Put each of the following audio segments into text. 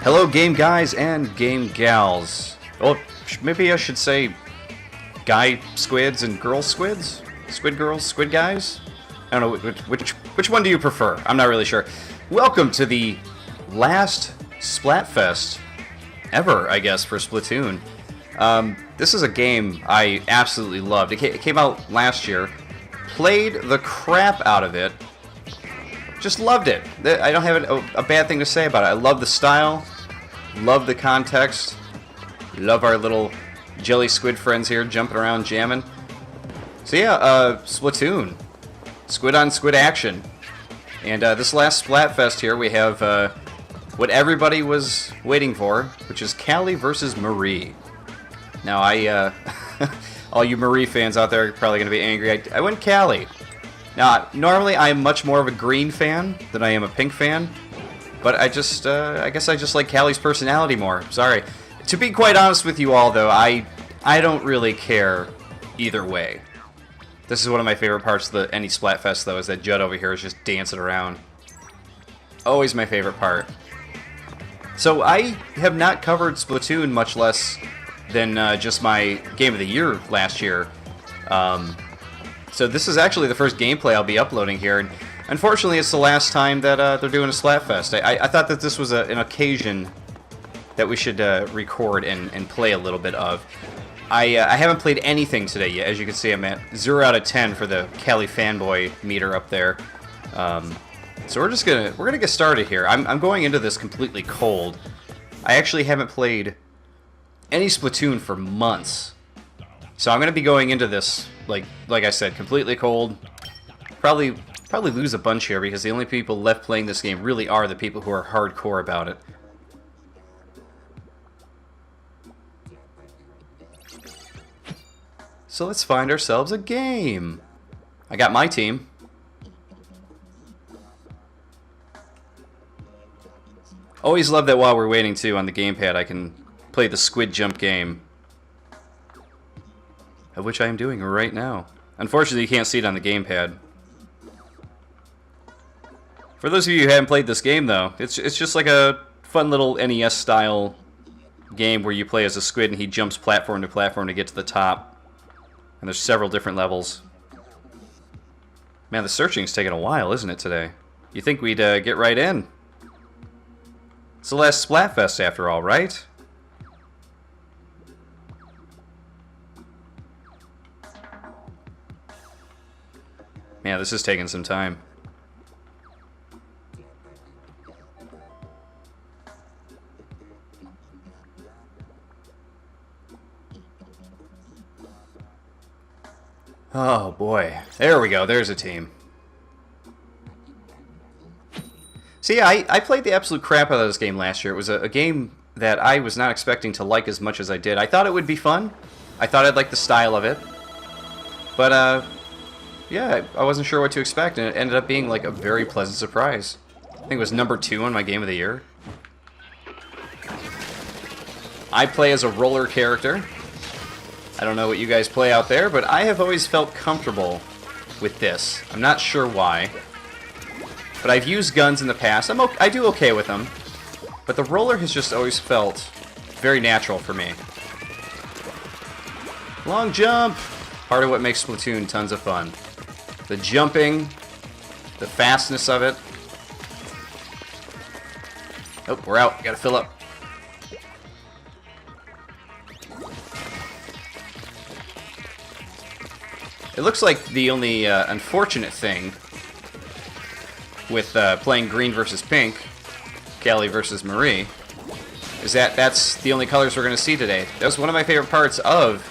Hello, game guys and game gals. Well, maybe I should say guy squids and girl squids? Squid girls, squid guys? I don't know, which one do you prefer? I'm not really sure. Welcome to the last Splatfest ever, I guess, for Splatoon. This is a game I absolutely loved. It came out last year. Played the crap out of it. Just loved it. I don't have a bad thing to say about it. I love the style. Love the context. Love our little jelly squid friends here jumping around jamming. So yeah, Splatoon. Squid on squid action. And this last Splatfest here we have what everybody was waiting for, which is Callie versus Marie. Now all you Marie fans out there are probably going to be angry. I went Callie. Now, normally I'm much more of a green fan than I am a pink fan, but I guess I just like Callie's personality more. Sorry. To be quite honest with you all, though, I don't really care either way. This is one of my favorite parts of any Splatfest, though, is that Judd over here is just dancing around. Always my favorite part. So I have not covered Splatoon, much less than just my Game of the Year last year. So this is actually the first gameplay I'll be uploading here, and unfortunately it's the last time that they're doing a Splatfest. I thought that this was an occasion that we should record and play a little bit of. I haven't played anything today yet. As you can see, I'm at 0 out of 10 for the Callie fanboy meter up there. So we're gonna get started here. I'm going into this completely cold. I actually haven't played any Splatoon for months. So I'm gonna be going into this like I said, completely cold. Probably lose a bunch here because the only people left playing this game really are the people who are hardcore about it. So let's find ourselves a game. I got my team. Always love that while we're waiting too on the gamepad I can play the squid jump game, of which I am doing right now. Unfortunately, you can't see it on the gamepad. For those of you who haven't played this game, though, it's just like a fun little NES-style game where you play as a squid and he jumps platform to platform to get to the top. And there's several different levels. Man, the searching's taking a while, isn't it, today? You think we'd get right in? It's the last Splatfest, after all, right? Man, this is taking some time. Oh boy. There we go. There's a team. See, I played the absolute crap out of this game last year. It was a game that I was not expecting to like as much as I did. I thought it would be fun. I thought I'd like the style of it. But, yeah, I wasn't sure what to expect, and it ended up being like a very pleasant surprise. I think it was number 2 on my Game of the Year. I play as a roller character. I don't know what you guys play out there, but I have always felt comfortable with this. I'm not sure why. But I've used guns in the past. I do okay with them. But the roller has just always felt very natural for me. Long jump! Part of what makes Splatoon tons of fun. The jumping, the fastness of it. Oh, we're out. Gotta fill up. It looks like the only unfortunate thing with playing green versus pink, Callie versus Marie, is that that's the only colors we're going to see today. That was one of my favorite parts of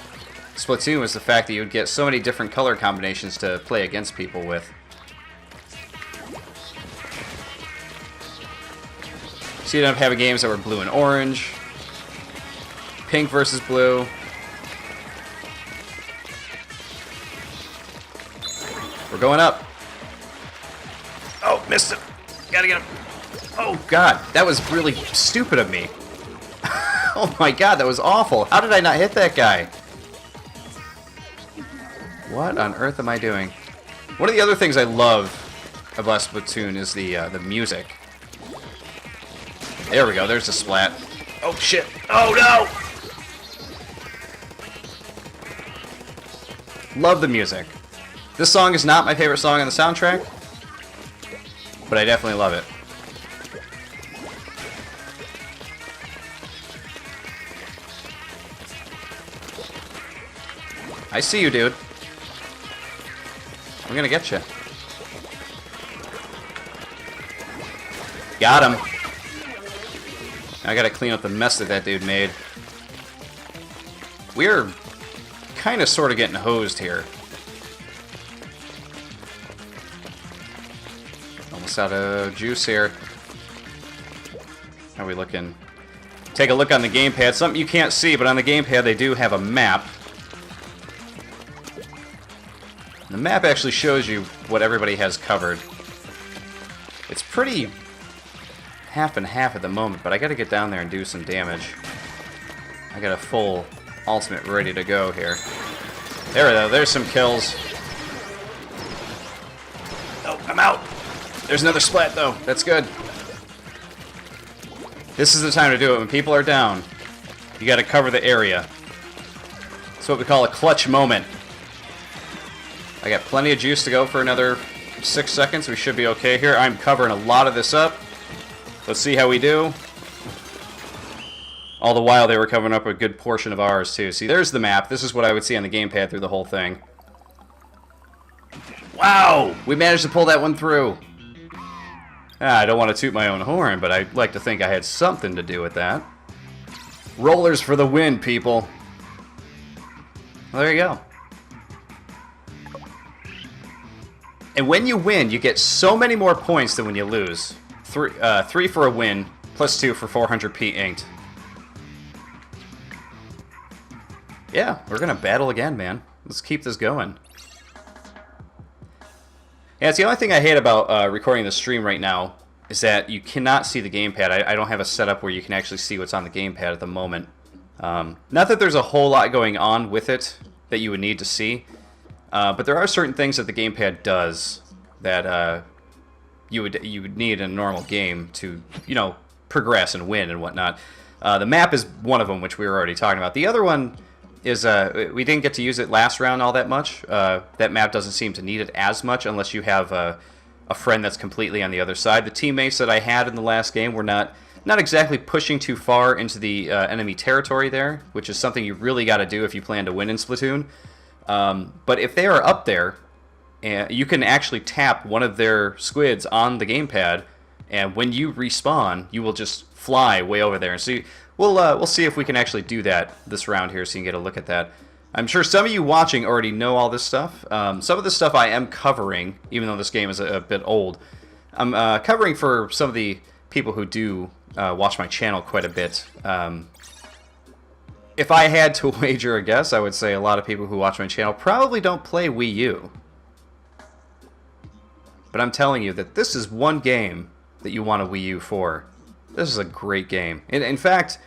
Splatoon, was the fact that you would get so many different color combinations to play against people with. So you ended up having games that were blue and orange, pink versus blue. We're going up. Oh, missed it. Gotta get him. Oh, God. That was really stupid of me. Oh my god, that was awful. How did I not hit that guy? What on earth am I doing? One of the other things I love about Splatoon is the music. There we go, there's the splat. Oh shit, oh no! Love the music. This song is not my favorite song on the soundtrack, but I definitely love it. I see you, dude. I'm gonna get you. Got him. I gotta clean up the mess that that dude made. We're kind of sort of getting hosed here. Almost out of juice here. How are we looking? Take a look on the gamepad. Something you can't see, but on the gamepad they do have a map. The map actually shows you what everybody has covered. It's pretty half and half at the moment, but I gotta get down there and do some damage. I got a full ultimate ready to go here. There we go, there's some kills. Oh, I'm out! There's another splat though, that's good. This is the time to do it. When people are down, you gotta cover the area. It's what we call a clutch moment. I got plenty of juice to go for another 6 seconds. We should be okay here. I'm covering a lot of this up. Let's see how we do. All the while, they were covering up a good portion of ours, too. See, there's the map. This is what I would see on the gamepad through the whole thing. Wow! We managed to pull that one through. I don't want to toot my own horn, but I'd like to think I had something to do with that. Rollers for the win, people. Well, there you go. And when you win, you get so many more points than when you lose. 3 for a win, plus 2 for 400p inked. Yeah, we're gonna battle again, man. Let's keep this going. Yeah, it's the only thing I hate about recording the stream right now is that you cannot see the gamepad. I don't have a setup where you can actually see what's on the gamepad at the moment. Not that there's a whole lot going on with it that you would need to see. But there are certain things that the gamepad does that you would need in a normal game to, you know, progress and win and whatnot. The map is one of them, which we were already talking about. The other one is we didn't get to use it last round all that much. That map doesn't seem to need it as much unless you have a friend that's completely on the other side. The teammates that I had in the last game were not exactly pushing too far into the enemy territory there, which is something you really got to do if you plan to win in Splatoon. But if they are up there, you can actually tap one of their squids on the gamepad, and when you respawn, you will just fly way over there. And so we'll see if we can actually do that this round here, so you can get a look at that. I'm sure some of you watching already know all this stuff. Some of this stuff I am covering, even though this game is a bit old. I'm covering for some of the people who do watch my channel quite a bit. If I had to wager a guess, I would say a lot of people who watch my channel probably don't play Wii U. But I'm telling you that this is one game that you want a Wii U for. This is a great game. In fact,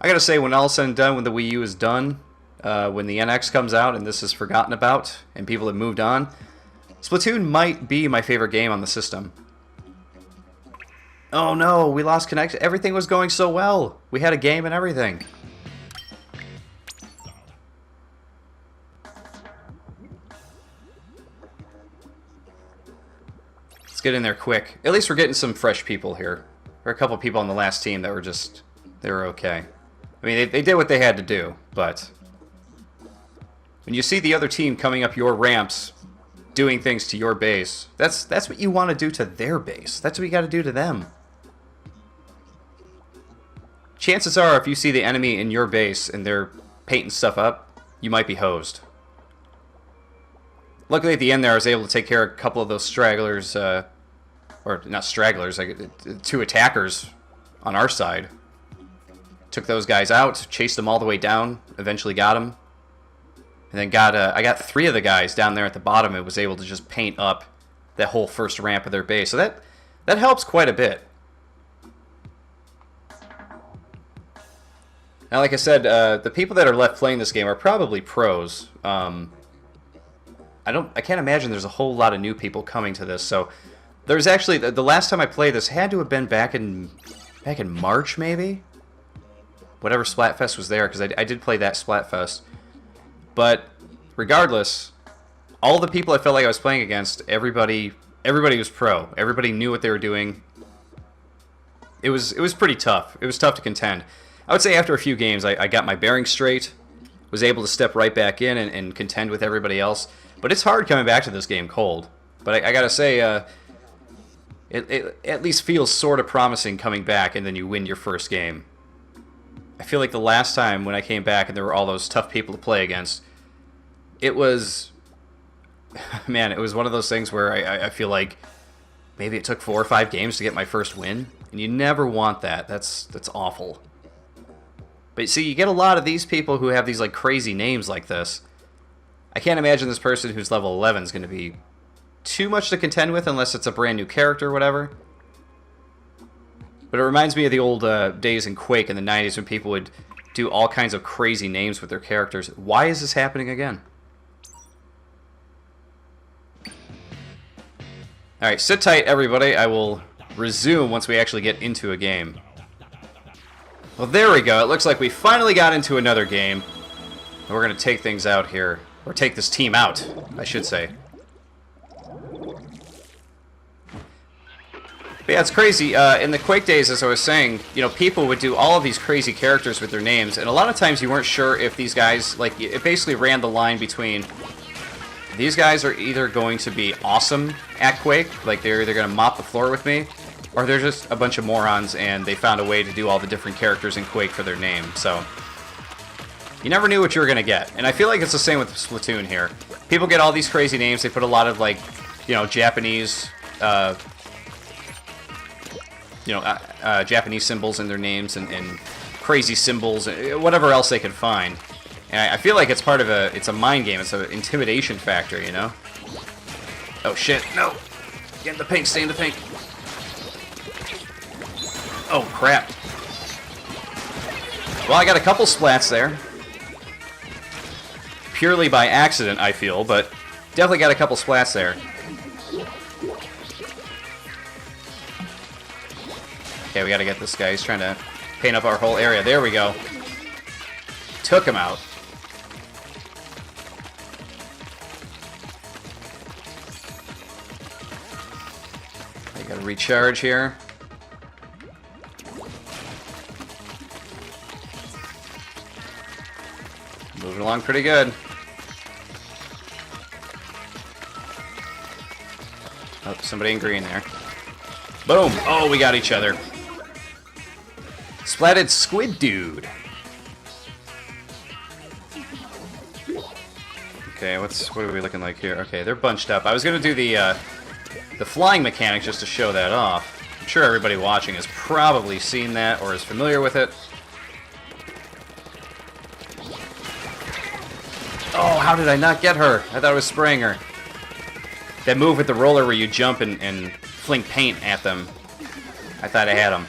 I gotta say, when all is said and done, when the Wii U is done, when the NX comes out and this is forgotten about, and people have moved on, Splatoon might be my favorite game on the system. Oh no, we lost connection. Everything was going so well. We had a game and everything. Let's get in there quick. At least we're getting some fresh people here. There are a couple people on the last team that were just... they were okay. I mean, they did what they had to do, but... when you see the other team coming up your ramps, doing things to your base, that's what you want to do to their base. That's what you got to do to them. Chances are, if you see the enemy in your base and they're painting stuff up, you might be hosed. Luckily, at the end there, I was able to take care of a couple of those stragglers, or not stragglers, like 2 attackers on our side. Took those guys out, chased them all the way down, eventually got them. And then I got 3 of the guys down there at the bottom and was able to just paint up that whole first ramp of their base. So that helps quite a bit. Now, like I said, the people that are left playing this game are probably pros. I can't imagine there's a whole lot of new people coming to this. So there's actually the last time I played this had to have been back in March, maybe. Whatever Splatfest was there, because I did play that Splatfest. But regardless, all the people I felt like I was playing against, everybody was pro. Everybody knew what they were doing. It was pretty tough. It was tough to contend. I would say after a few games, I got my bearings straight, was able to step right back in and contend with everybody else. But it's hard coming back to this game cold. But I gotta say, it at least feels sort of promising coming back and then you win your first game. I feel like the last time when I came back and there were all those tough people to play against, it was... Man, it was one of those things where I feel like maybe it took 4 or 5 games to get my first win. And you never want that. That's awful. But see, you get a lot of these people who have these like crazy names like this. I can't imagine this person who's level 11 is going to be too much to contend with unless it's a brand new character or whatever. But it reminds me of the old days in Quake in the 90s when people would do all kinds of crazy names with their characters. Why is this happening again? Alright, sit tight everybody. I will resume once we actually get into a game. Well, there we go. It looks like we finally got into another game. And we're going to take things out here. Or take this team out, I should say. But yeah, it's crazy. In the Quake days, as I was saying, you know, people would do all of these crazy characters with their names, and a lot of times you weren't sure if these guys, like, it basically ran the line between these guys are either going to be awesome at Quake, like they're either going to mop the floor with me, or they're just a bunch of morons and they found a way to do all the different characters in Quake for their name. So you never knew what you were going to get. And I feel like it's the same with Splatoon here. People get all these crazy names. They put a lot of, like, you know, Japanese, Japanese symbols in their names and crazy symbols, whatever else they could find. And I feel like it's part of it's a mind game. It's an intimidation factor, you know? Oh, shit. No. Get in the pink. Stay in the pink. Oh, crap. Well, I got a couple splats there. Purely by accident, I feel, but definitely got a couple splats there. Okay, we gotta get this guy. He's trying to paint up our whole area. There we go. Took him out. I gotta recharge here. Moving along pretty good. Oh, somebody in green there. Boom! Oh, we got each other. Splatted squid dude. Okay, what are we looking like here? Okay, they're bunched up. I was gonna do the flying mechanic just to show that off. I'm sure everybody watching has probably seen that or is familiar with it. Oh, how did I not get her? I thought I was spraying her. That move with the roller where you jump and fling paint at them. I thought I had them.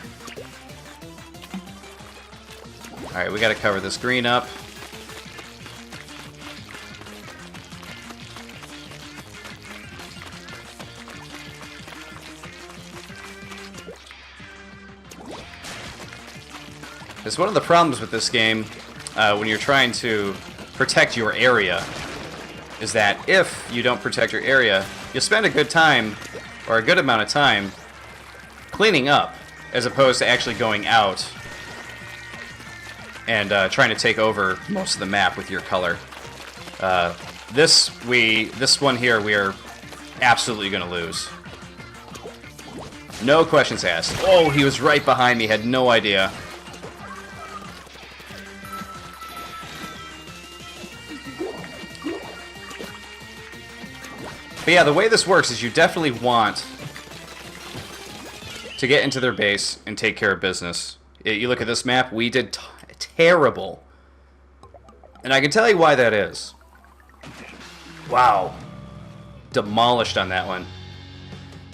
Alright, we gotta cover this green up. It's one of the problems with this game when you're trying to protect your area is that if you don't protect your area, you'll spend a good time or a good amount of time cleaning up as opposed to actually going out and trying to take over most of the map with your color. This one here we are absolutely going to lose. No questions asked. Oh, he was right behind me, had no idea. But yeah, the way this works is you definitely want to get into their base and take care of business. You look at this map, we did terrible. And I can tell you why that is. Wow. Demolished on that one.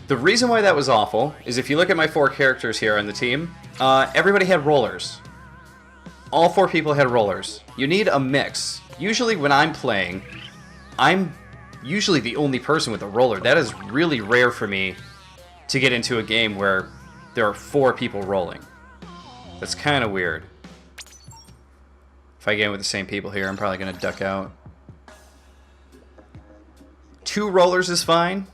The reason why that was awful is if you look at my 4 characters here on the team, everybody had rollers. all 4 people had rollers. You need a mix. Usually when I'm playing, I'm usually the only person with a roller. That is really rare for me to get into a game where there are 4 people rolling. That's kind of weird. If I get in with the same people here, I'm probably going to duck out. 2 rollers is fine,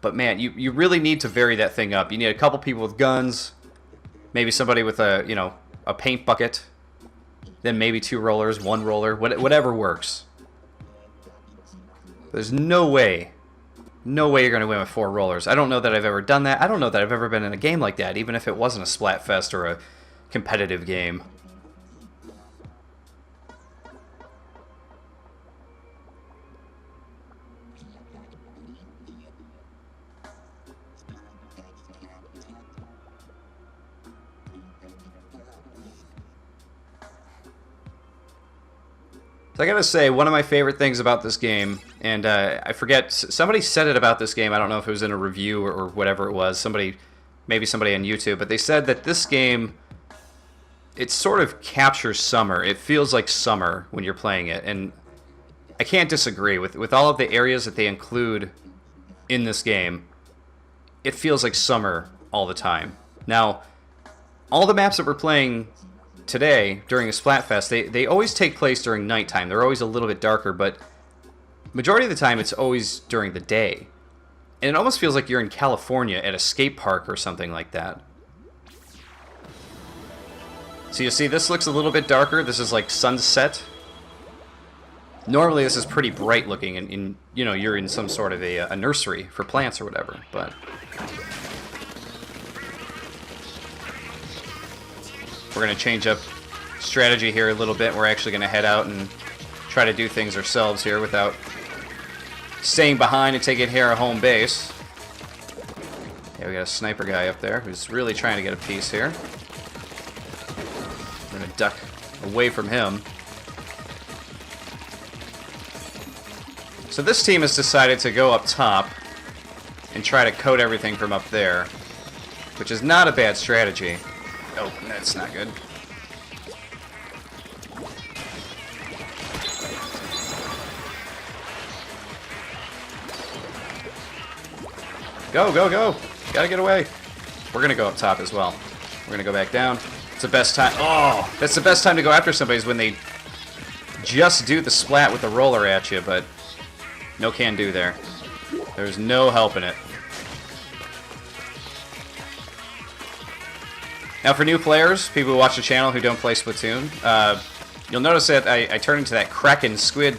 but man, you really need to vary that thing up. You need a couple people with guns, maybe somebody with a, you know, a paint bucket, then maybe 2 rollers, 1 roller, whatever works. There's no way you're going to win with 4 rollers. I don't know that I've ever done that. I don't know that I've ever been in a game like that, even if it wasn't a Splatfest or a competitive game. So I gotta say, one of my favorite things about this game, and I forget, somebody said it about this game, I don't know if it was in a review or whatever it was, maybe somebody on YouTube, but they said that this game, it sort of captures summer. It feels like summer when you're playing it, and I can't disagree. With all of the areas that they include in this game, it feels like summer all the time. Now, all the maps that we're playing today during the Splatfest, they always take place during nighttime. They're always a little bit darker, but majority of the time it's always during the day. And it almost feels like you're in California at a skate park or something like that. So you see, this looks a little bit darker. This is like sunset. Normally this is pretty bright looking, and you know, you're in some sort of a nursery for plants or whatever, but we're going to change up strategy here a little bit. We're actually going to head out and try to do things ourselves here without staying behind and taking care of home base. Yeah, we got a sniper guy up there who's really trying to get a piece here. We're going to duck away from him. So this team has decided to go up top and try to coat everything from up there, which is not a bad strategy. Oh, that's not good. Go, go, go! Gotta get away. We're gonna go up top as well. We're gonna go back down. It's the best time. Oh, that's the best time to go after somebody, is when they just do the splat with the roller at you, but no can do there. There's no helping it. Now, for new players, people who watch the channel who don't play Splatoon, you'll notice that I turn into that Kraken squid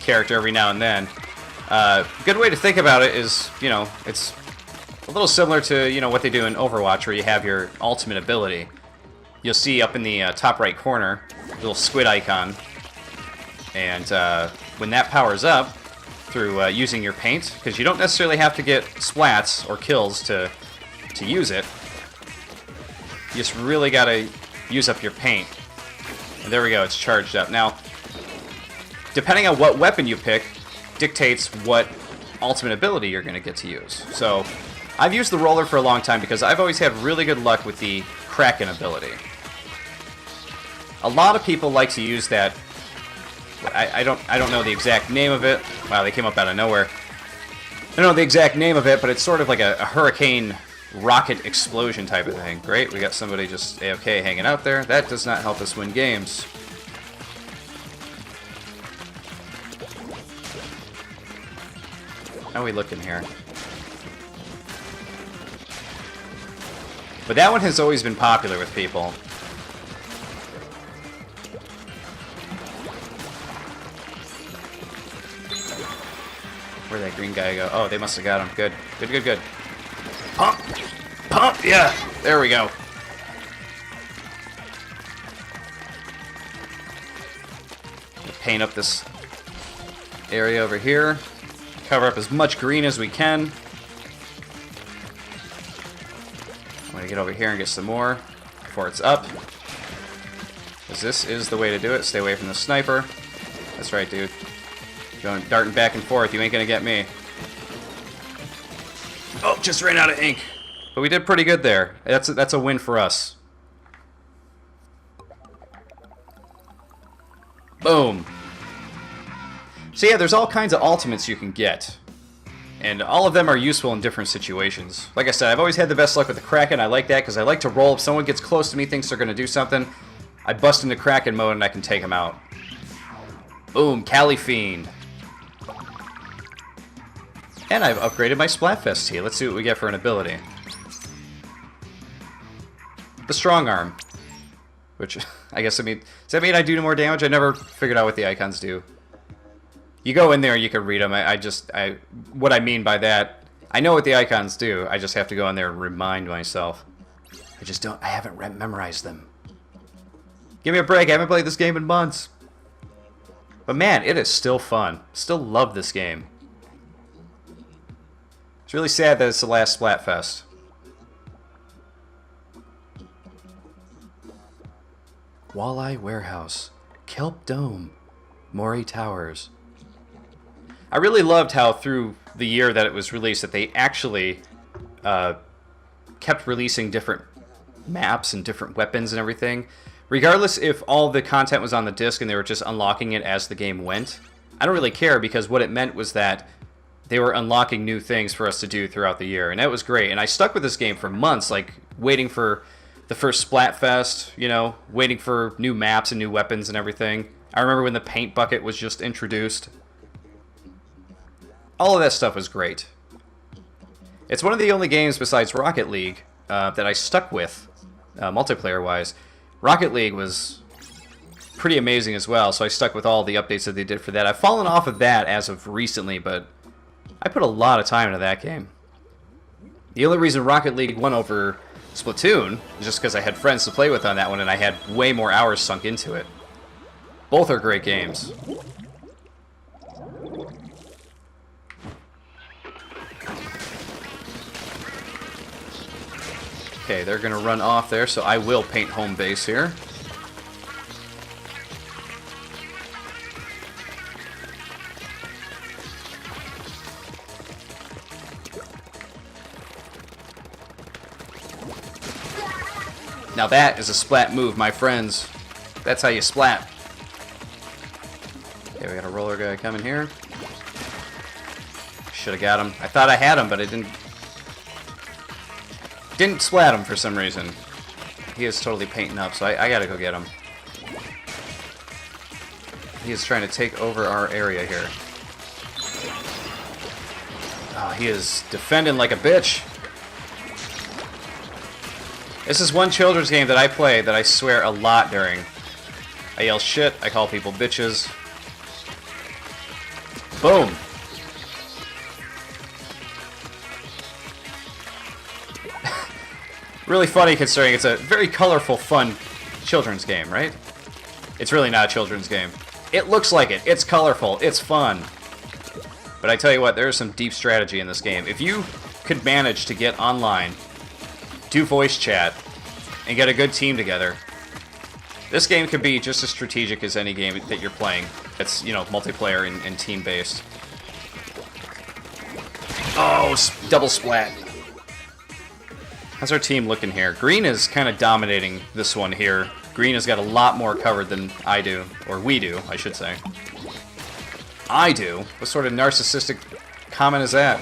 character every now and then. Good way to think about it is, you know, it's a little similar to, you know, what they do in Overwatch, where you have your ultimate ability. You'll see up in the top right corner, a little squid icon, and when that powers up through using your paint, because you don't necessarily have to get splats or kills to use it. You just really gotta use up your paint. And there we go, it's charged up. Now, depending on what weapon you pick, dictates what ultimate ability you're gonna get to use. So, I've used the roller for a long time because I've always had really good luck with the Kraken ability. A lot of people like to use that. I don't know the exact name of it. Wow, they came up out of nowhere. I don't know the exact name of it, but it's sort of like a hurricane rocket explosion type of thing. Great, we got somebody just AFK hanging out there. That does not help us win games. How are we looking here? But that one has always been popular with people. Where'd that green guy go? Oh, they must have got him. Good. Good, good, good. Pump! Pump! Yeah! There we go. Paint up this area over here. Cover up as much green as we can. I'm going to get over here and get some more before it's up. Because this is the way to do it. Stay away from the sniper. That's right, dude. Going darting back and forth. You ain't going to get me. Oh, just ran out of ink. But we did pretty good there. That's a win for us. Boom. So yeah, there's all kinds of ultimates you can get. And all of them are useful in different situations. Like I said, I've always had the best luck with the Kraken. I like that because I like to roll. If someone gets close to me, thinks they're going to do something, I bust into Kraken mode and I can take them out. Boom, Callie Fiend. And I've upgraded my Splatfest tee. Let's see what we get for an ability. The Strong Arm. Which, I guess, does that mean I do more damage? I never figured out what the icons do. You go in there, you can read them. What I mean by that, I know what the icons do. I just have to go in there and remind myself. I haven't memorized them. Give me a break. I haven't played this game in months. But man, it is still fun. Still love this game. It's really sad that it's the last Splatfest. Walleye Warehouse, Kelp Dome, Maury Towers. I really loved how through the year that it was released that they actually kept releasing different maps and different weapons and everything. Regardless if all the content was on the disc and they were just unlocking it as the game went, I don't really care because what it meant was that they were unlocking new things for us to do throughout the year, and that was great. And I stuck with this game for months, like waiting for the first Splatfest, you know, waiting for new maps and new weapons and everything. I remember when the paint bucket was just introduced. All of that stuff was great. It's one of the only games besides Rocket League that I stuck with, multiplayer-wise. Rocket League was pretty amazing as well, so I stuck with all the updates that they did for that. I've fallen off of that as of recently, but I put a lot of time into that game. The only reason Rocket League won over Splatoon is just because I had friends to play with on that one, and I had way more hours sunk into it. Both are great games. Okay, they're going to run off there, so I will paint home base here. Now that is a splat move, my friends. That's how you splat. Okay, we got a roller guy coming here. Should have got him. I thought I had him, but I didn't splat him for some reason. He is totally painting up, so I gotta go get him. He is trying to take over our area here. Oh, he is defending like a bitch. This is one children's game that I play that I swear a lot during. I yell shit, I call people bitches. Boom. Really funny considering it's a very colorful, fun children's game, right? It's really not a children's game. It looks like it. It's colorful. It's fun. But I tell you what, there is some deep strategy in this game. If you could manage to get online, do voice chat, and get a good team together, this game could be just as strategic as any game that you're playing. It's, you know, multiplayer and team-based. Oh, double splat. How's our team looking here? Green is kind of dominating this one here. Green has got a lot more covered than I do. Or we do, I should say. I do? What sort of narcissistic comment is that?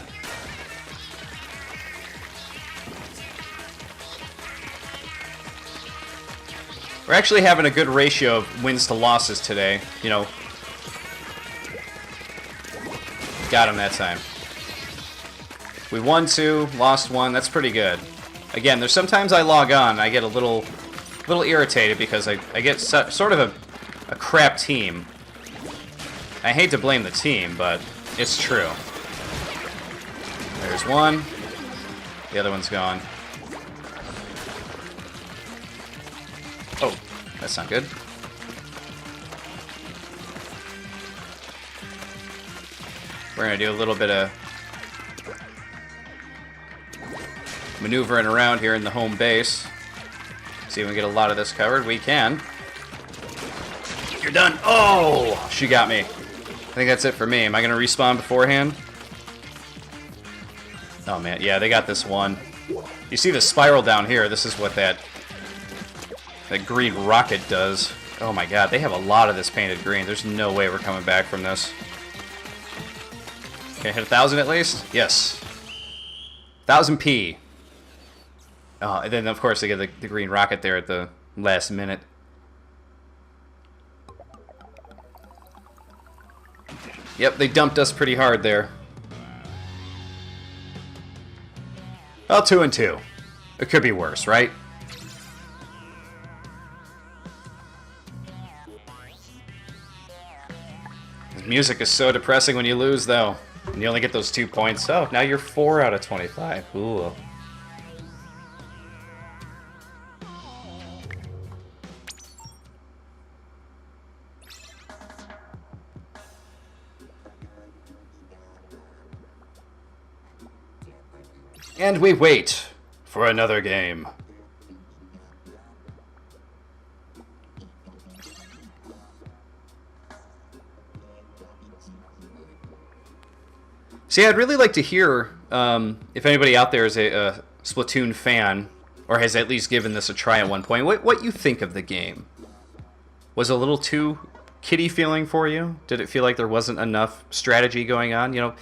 We're actually having a good ratio of wins to losses today. You know. Got him that time. We won 2, lost 1. That's pretty good. Again, there's sometimes I log on, I get a little irritated because I get sort of a crap team. I hate to blame the team, but it's true. There's one. The other one's gone. Oh, that's not good. We're going to do a little bit of maneuvering around here in the home base. See if we can get a lot of this covered. We can. You're done. Oh, she got me. I think that's it for me. Am I going to respawn beforehand? Oh, man. Yeah, they got this one. You see the spiral down here. This is what that green rocket does. Oh my god, they have a lot of this painted green. There's no way we're coming back from this. Can I hit 1,000 at least? Yes. 1,000 P. Oh, and then of course they get the green rocket there at the last minute. Yep, they dumped us pretty hard there. Well, 2 and 2. It could be worse, right? The music is so depressing when you lose, though. And you only get those 2 points. Oh, now you're 4 out of 25. Ooh. And we wait for another game. See, I'd really like to hear if anybody out there is a Splatoon fan, or has at least given this a try at one point, what you think of the game. Was it a little too kiddie feeling for you? Did it feel like there wasn't enough strategy going on? You know,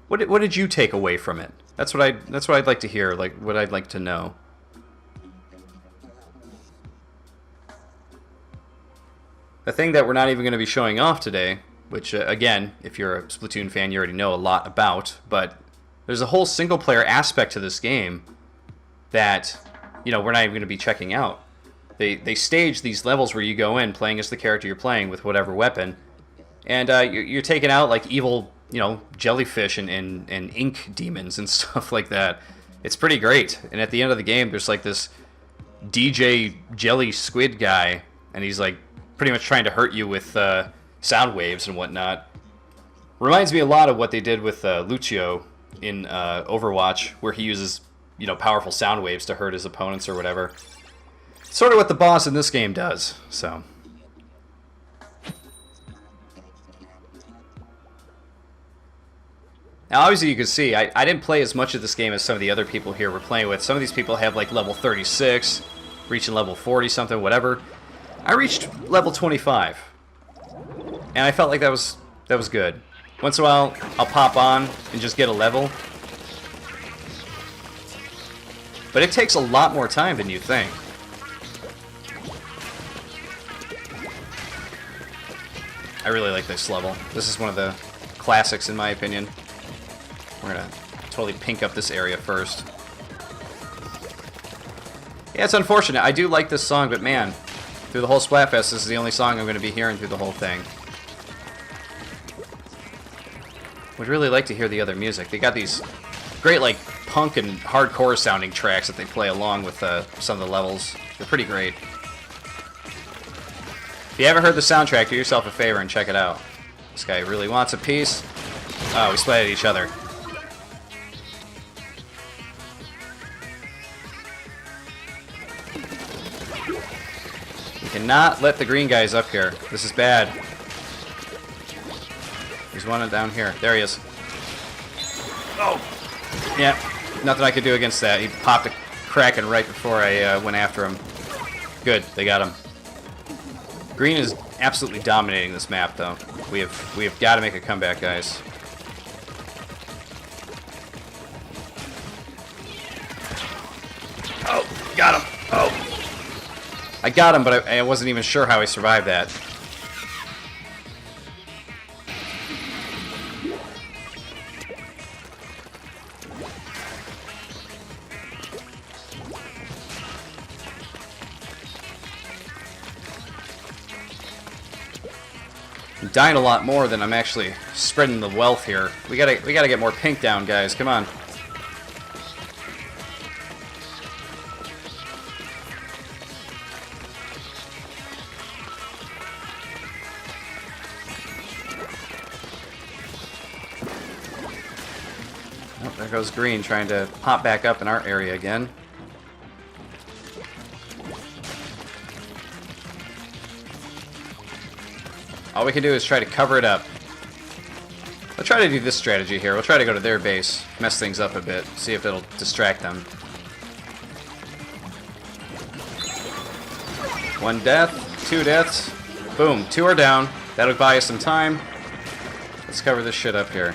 what did you take away from it? That's what I'd like to hear, like what I'd like to know. The thing that we're not even going to be showing off today, which again, if you're a Splatoon fan, you already know a lot about, but there's a whole single player aspect to this game that, you know, we're not even going to be checking out. They stage these levels where you go in playing as the character you're playing with whatever weapon, and you're taking out like evil, you know, jellyfish and ink demons and stuff like that. It's pretty great. And at the end of the game, there's like this DJ jelly squid guy, and he's like pretty much trying to hurt you with sound waves and whatnot. Reminds me a lot of what they did with Lucio in Overwatch, where he uses, you know, powerful sound waves to hurt his opponents or whatever. Sort of what the boss in this game does, so. Now, obviously, you can see, I didn't play as much of this game as some of the other people here were playing with. Some of these people have, like, level 36, reaching level 40-something, whatever. I reached level 25, and I felt like that was good. Once in a while, I'll pop on and just get a level. But it takes a lot more time than you think. I really like this level. This is one of the classics, in my opinion. We're gonna totally pink up this area first. Yeah, it's unfortunate. I do like this song, but man, through the whole Splatfest, this is the only song I'm gonna be hearing through the whole thing. Would really like to hear the other music. They got these great, like, punk and hardcore sounding tracks that they play along with some of the levels. They're pretty great. If you haven't heard the soundtrack, do yourself a favor and check it out. This guy really wants a piece. Oh, we split at each other. We cannot let the green guys up here. This is bad. There's one down here. There he is. Oh! Yeah, nothing I could do against that. He popped a Kraken right before I went after him. Good, they got him. Green is absolutely dominating this map, though. We have got to make a comeback, guys. Oh, got him. Oh. I got him, but I wasn't even sure how he survived that. I'm dying a lot more than I'm actually spreading the wealth here. We gotta get more pink down, guys. Come on. Oh, there goes green trying to pop back up in our area again. All we can do is try to cover it up. We'll try to do this strategy here. We'll try to go to their base, mess things up a bit, see if it'll distract them. One death, 2 deaths. Boom, 2 are down. That'll buy us some time. Let's cover this shit up here.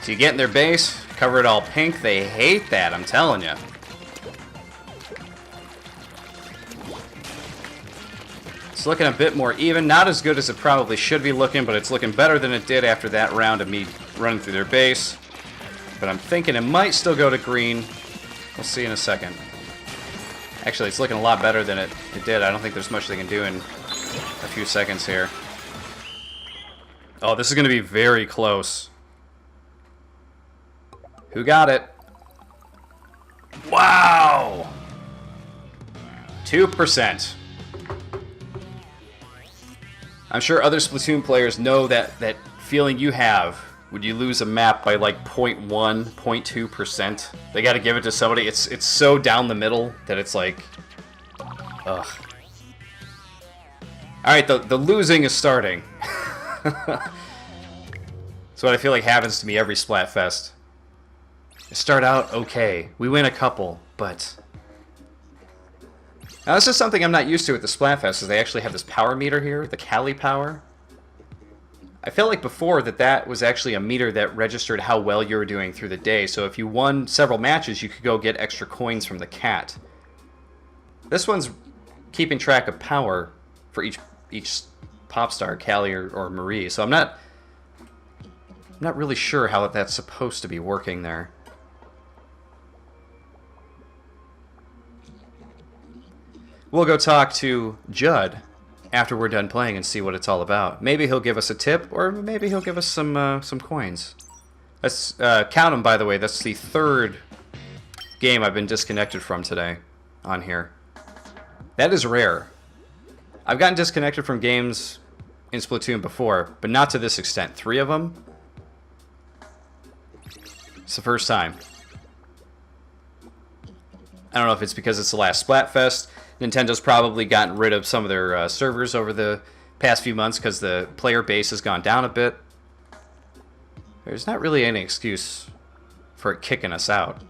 So you get in their base, cover it all pink. They hate that, I'm telling you. It's looking a bit more even. Not as good as it probably should be looking, but it's looking better than it did after that round of me running through their base. But I'm thinking it might still go to green. We'll see in a second. Actually, it's looking a lot better than it did. I don't think there's much they can do in a few seconds here. Oh, this is going to be very close. Who got it? Wow! 2%. I'm sure other Splatoon players know that feeling you have when you lose a map by like 0.1, 0.2%. They got to give it to somebody. It's so down the middle that it's like, ugh. All right, the losing is starting. That's what I feel like happens to me every Splatfest. I start out okay. We win a couple, but now this is something I'm not used to at the Splatfest, is they actually have this power meter here, the Callie power. I felt like before that was actually a meter that registered how well you were doing through the day, so if you won several matches, you could go get extra coins from the cat. This one's keeping track of power for each pop star, Callie or Marie, so I'm not really sure how that's supposed to be working there. We'll go talk to Judd after we're done playing and see what it's all about. Maybe he'll give us a tip, or maybe he'll give us some coins. Let's count them, by the way. That's the 3rd game I've been disconnected from today on here. That is rare. I've gotten disconnected from games in Splatoon before, but not to this extent. 3 of them. It's the first time. I don't know if it's because it's the last Splatfest. Nintendo's probably gotten rid of some of their servers over the past few months because the player base has gone down a bit. There's not really any excuse for it kicking us out.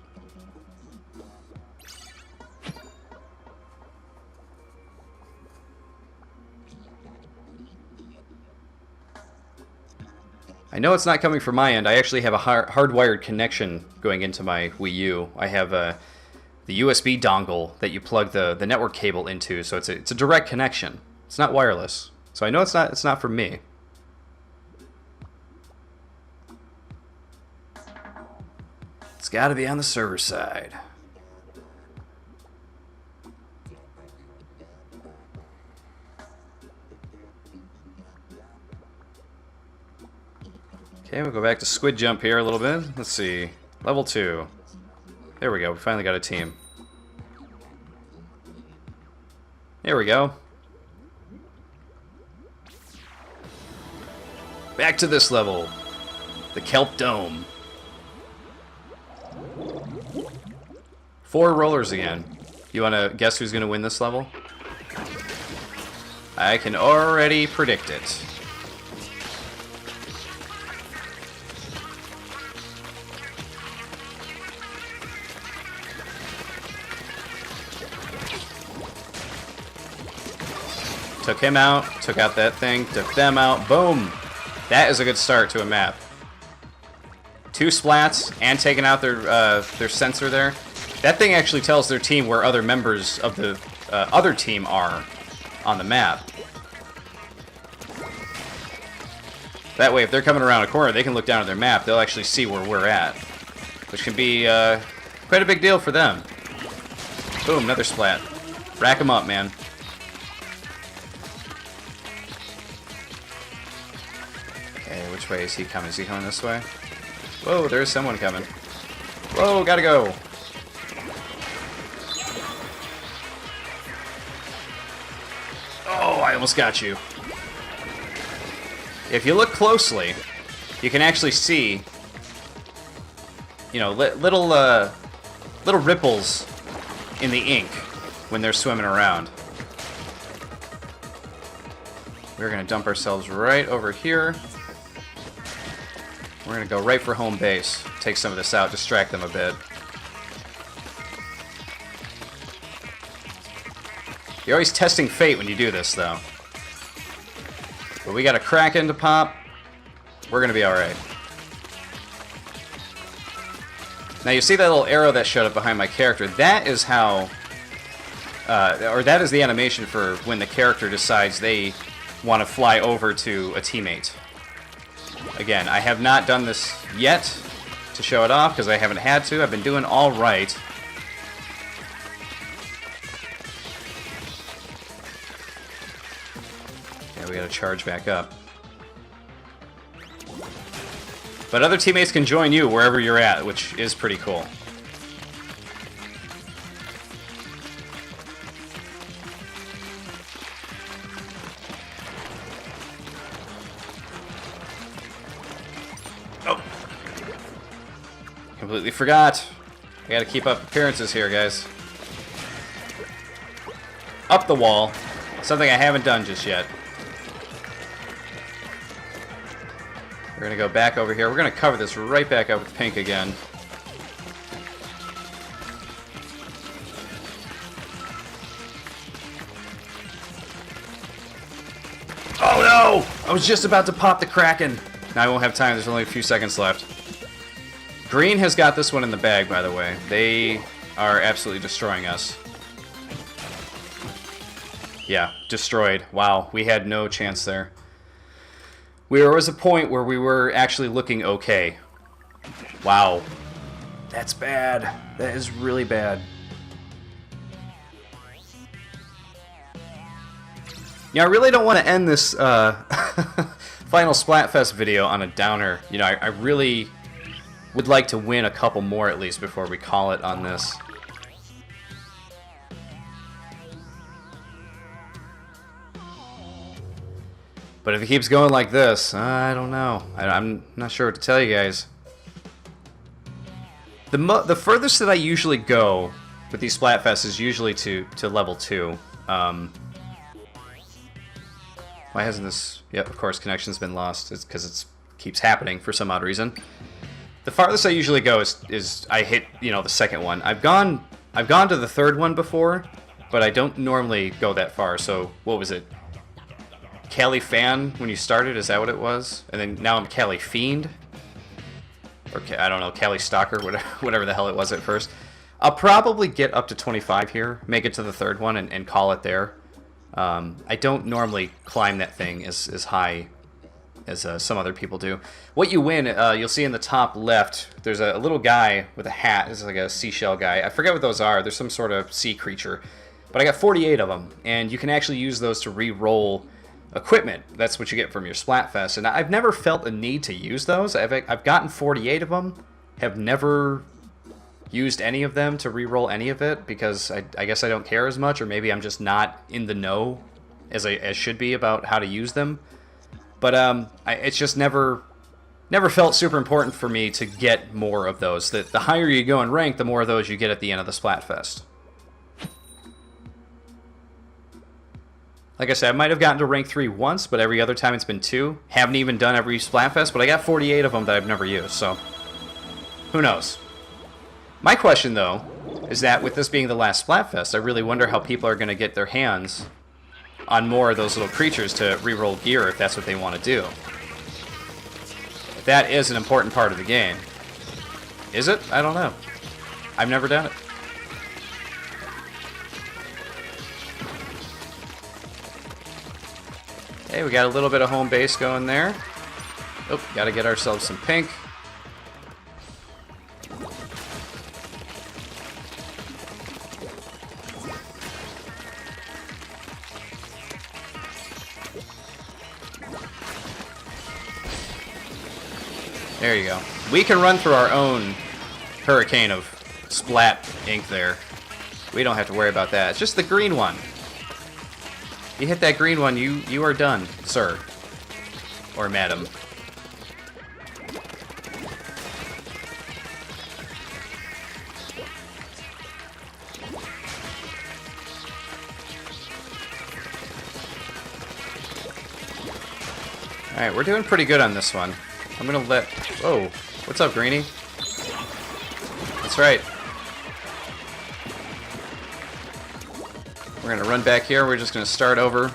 I know it's not coming from my end. I actually have a hardwired connection going into my Wii U. I have the USB dongle that you plug the network cable into, so it's a direct connection. It's not wireless. So I know it's not from me. It's got to be on the server side. Okay, we'll go back to Squid Jump here a little bit. Let's see. Level 2. There we go. We finally got a team. There we go. Back to this level. The Kelp Dome. 4 rollers again. You want to guess who's going to win this level? I can already predict it. Took him out, took out that thing, took them out, boom! That is a good start to a map. 2 splats, and taking out their sensor there. That thing actually tells their team where other members of the other team are on the map. That way, if they're coming around a corner, they can look down at their map, they'll actually see where we're at. Which can be quite a big deal for them. Boom, another splat. Rack them up, man. Which way is he coming? Is he coming this way? Whoa, there's someone coming. Whoa, gotta go. Oh, I almost got you. If you look closely, you can actually see, you know, little ripples in the ink when they're swimming around. We're gonna dump ourselves right over here. We're going to go right for home base. Take some of this out, distract them a bit. You're always testing fate when you do this, though. But we got a Kraken to pop. We're going to be alright. Now, you see that little arrow that showed up behind my character? That is how... or that is the animation for when the character decides they want to fly over to a teammate. Again, I have not done this yet to show it off because I haven't had to. I've been doing all right. Yeah, we gotta charge back up. But other teammates can join you wherever you're at, which is pretty cool. Oh! Completely forgot. I gotta keep up appearances here, guys. Up the wall. Something I haven't done just yet. We're going to go back over here. We're going to cover this right back up with pink again. Oh no! I was just about to pop the Kraken. Now I won't have time. There's only a few seconds left. Green has got this one in the bag, by the way. They are absolutely destroying us. Yeah, destroyed. Wow, we had no chance there. There was a point where we were actually looking okay. Wow. That's bad. That is really bad. Yeah, I really don't want to end this Final Splatfest video on a downer. You know, I really would like to win a couple more at least before we call it on this. But if it keeps going like this, I don't know. I'm not sure what to tell you guys. The furthest that I usually go with these Splatfests is usually to level 2. Why hasn't this... Yep, of course, connection's been lost. It's because it keeps happening for some odd reason. The farthest I usually go is I hit, you know, the second one. I've gone to the third one before, but I don't normally go that far. So, what was it? Callie fan when you started, is that what it was? And then now I'm Callie fiend, or I don't know, Callie stalker, whatever the hell it was at first. I'll probably get up to 25 here, make it to the third one, and call it there. I don't normally climb that thing as high as some other people do. What you win, you'll see in the top left, there's a little guy with a hat. It's like a seashell guy. I forget what those are. There's some sort of sea creature, but I got 48 of them, and you can actually use those to re-roll equipment. That's what you get from your Splatfest, and I've never felt a need to use those. I've gotten 48 of them, have never used any of them to re-roll any of it because I guess I don't care as much, or maybe I'm just not in the know as I should be about how to use them. But it's just never felt super important for me to get more of those. The higher you go in rank, the more of those you get at the end of the Splatfest. Like I said, I might have gotten to rank 3 once, but every other time it's been 2. Haven't even done every Splatfest, but I got 48 of them that I've never used, so who knows? My question, though, is that with this being the last Splatfest, I really wonder how people are going to get their hands on more of those little creatures to reroll gear if that's what they want to do. That is an important part of the game. Is it? I don't know. I've never done it. Hey, we got a little bit of home base going there. Oh, gotta get ourselves some pink. There you go. We can run through our own hurricane of splat ink there. We don't have to worry about that. It's just the green one. You hit that green one, you are done, sir. Or madam. Alright, we're doing pretty good on this one. I'm gonna let... Whoa. What's up, Greenie? That's right. We're going to run back here. We're just going to start over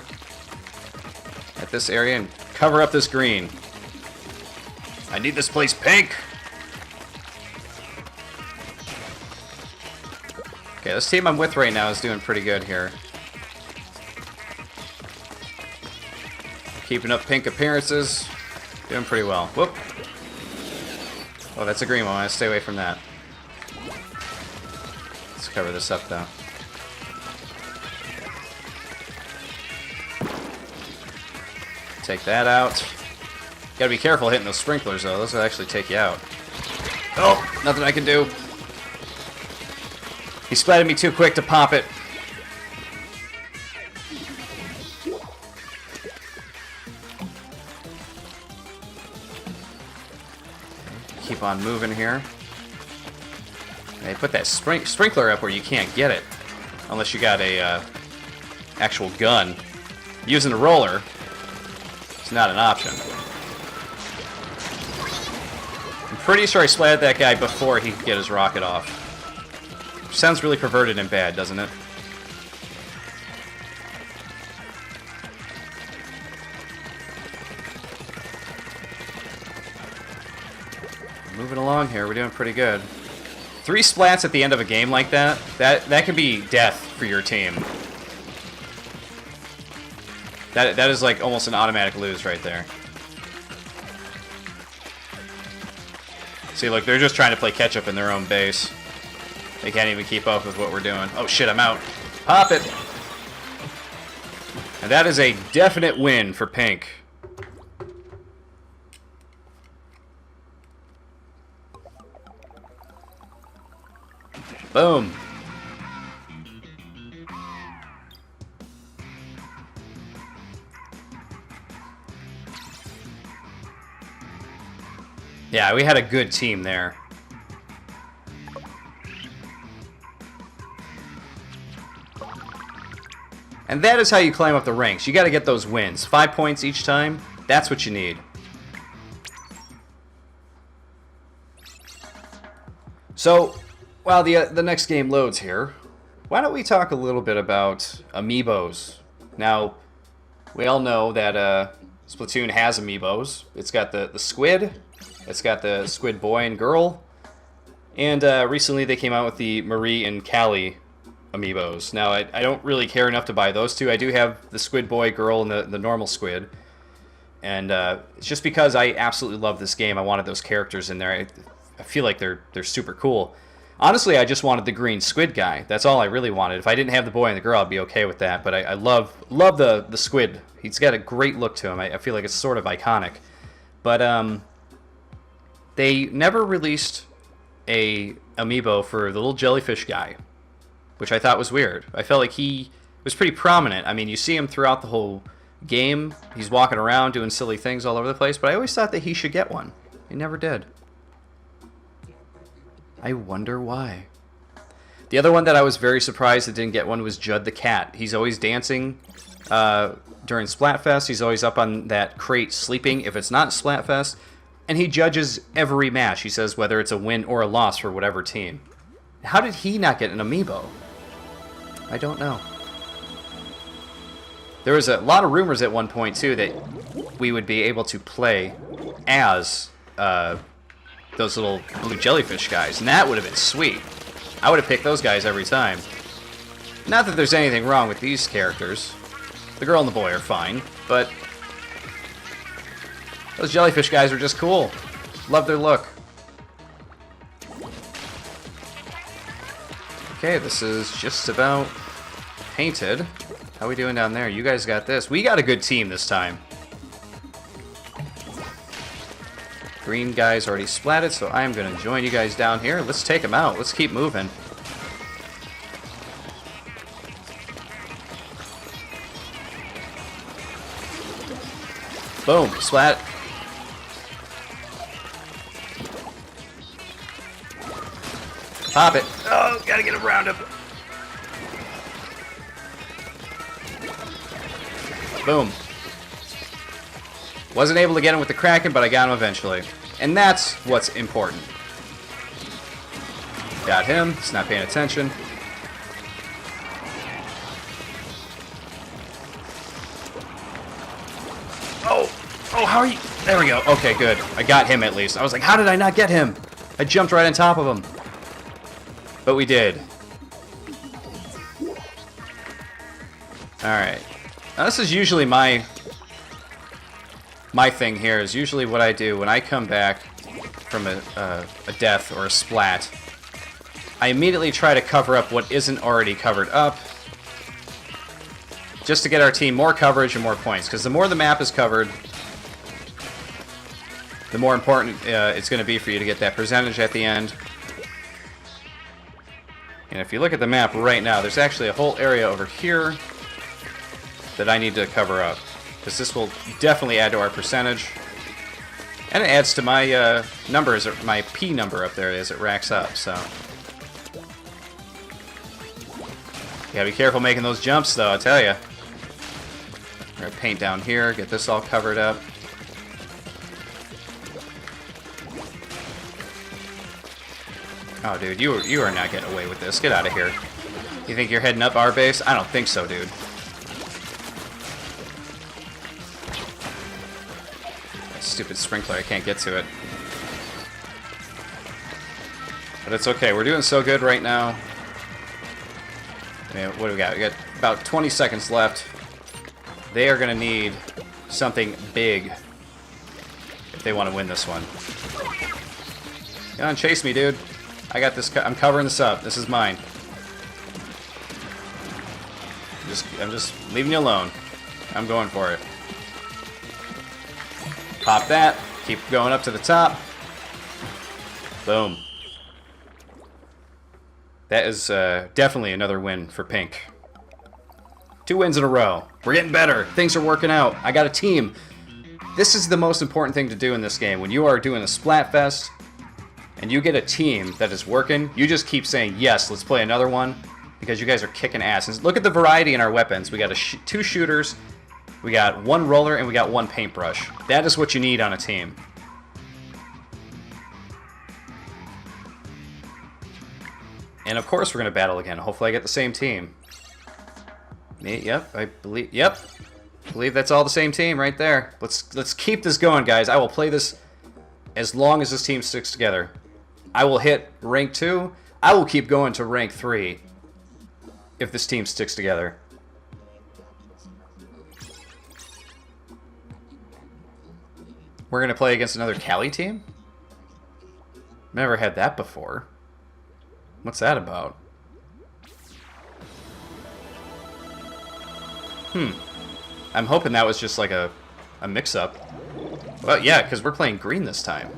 at this area and cover up this green. I need this place pink. Okay, this team I'm with right now is doing pretty good here. Keeping up pink appearances. Doing pretty well. Whoop. Oh, that's a green one. I want to stay away from that. Let's cover this up, though. Take that out. Gotta be careful hitting those sprinklers, though. Those will actually take you out. Oh, nothing I can do. He splatted me too quick to pop it. Keep on moving here. They put that sprinkler up where you can't get it. Unless you got a actual gun. Using a roller, it's not an option. I'm pretty sure I splatted that guy before he could get his rocket off. Sounds really perverted and bad, doesn't it? Moving along here, we're doing pretty good. 3 splats at the end of a game like that, that could be death for your team. That is like almost an automatic lose right there. See, look, they're just trying to play catch-up in their own base. They can't even keep up with what we're doing. Oh shit, I'm out. Pop it! And that is a definite win for pink. Boom. Yeah, we had a good team there. And that is how you climb up the ranks. You got to get those wins. 5 points each time. That's what you need. So, while the next game loads here, why don't we talk a little bit about amiibos? Now, we all know that Splatoon has amiibos. It's got the squid. It's got the squid boy and girl. And recently they came out with the Marie and Callie amiibos. Now, I don't really care enough to buy those two. I do have the squid boy, girl, and the normal squid. And it's just because I absolutely love this game. I wanted those characters in there. I feel like they're super cool. Honestly, I just wanted the green squid guy. That's all I really wanted. If I didn't have the boy and the girl, I'd be okay with that. But I love the squid. He's got a great look to him. I feel like it's sort of iconic. But they never released a amiibo for the little jellyfish guy, which I thought was weird. I felt like he was pretty prominent. I mean, you see him throughout the whole game. He's walking around doing silly things all over the place, but I always thought that he should get one. He never did. I wonder why. The other one that I was very surprised that didn't get one was Judd the cat. He's always dancing during Splatfest. He's always up on that crate sleeping if it's not Splatfest. And he judges every match. He says whether it's a win or a loss for whatever team. How did he not get an amiibo? I don't know. There was a lot of rumors at one point, too, that we would be able to play as those little blue jellyfish guys. And that would have been sweet. I would have picked those guys every time. Not that there's anything wrong with these characters. The girl and the boy are fine, but those jellyfish guys are just cool. Love their look. Okay, this is just about painted. How are we doing down there? You guys got this. We got a good team this time. Green guy's already splatted, so I am going to join you guys down here. Let's take them out. Let's keep moving. Boom. Splat. Pop it. Oh, gotta get around him. Boom. Wasn't able to get him with the Kraken, but I got him eventually. And that's what's important. Got him. He's not paying attention. Oh, how are you? There we go. Okay, good. I got him at least. I was like, how did I not get him? I jumped right on top of him. But we did. Alright. Now this is usually my thing here, is usually what I do when I come back from a death or a splat. I immediately try to cover up what isn't already covered up, just to get our team more coverage and more points, because the more the map is covered, the more important it's going to be for you to get that percentage at the end. And if you look at the map right now, there's actually a whole area over here that I need to cover up, because this will definitely add to our percentage. And it adds to my numbers, or my P number up there as it racks up, so. You gotta be careful making those jumps, though, I tell ya. We're gonna paint down here, get this all covered up. Oh, dude, you are not getting away with this. Get out of here. You think you're heading up our base? I don't think so, dude. Stupid sprinkler, I can't get to it. But it's okay, we're doing so good right now. I mean, what do we got? We got about 20 seconds left. They are going to need something big if they want to win this one. Come on, chase me, dude. I got this. I'm covering this up. This is mine. I'm just leaving you alone. I'm going for it. Pop that. Keep going up to the top. Boom. That is definitely another win for Pink. 2 wins in a row. We're getting better. Things are working out. I got a team. This is the most important thing to do in this game. When you are doing a Splatfest and you get a team that is working, you just keep saying, yes, let's play another one, because you guys are kicking ass. And look at the variety in our weapons. We got 2 shooters, we got 1 roller, and we got 1 paintbrush. That is what you need on a team. And of course we're going to battle again. Hopefully I get the same team. Yep, I believe that's all the same team right there. Let's keep this going, guys. I will play this as long as this team sticks together. I will hit rank 2. I will keep going to rank 3 if this team sticks together. We're going to play against another Callie team? Never had that before. What's that about? I'm hoping that was just like a mix-up. Well, yeah, because we're playing green this time.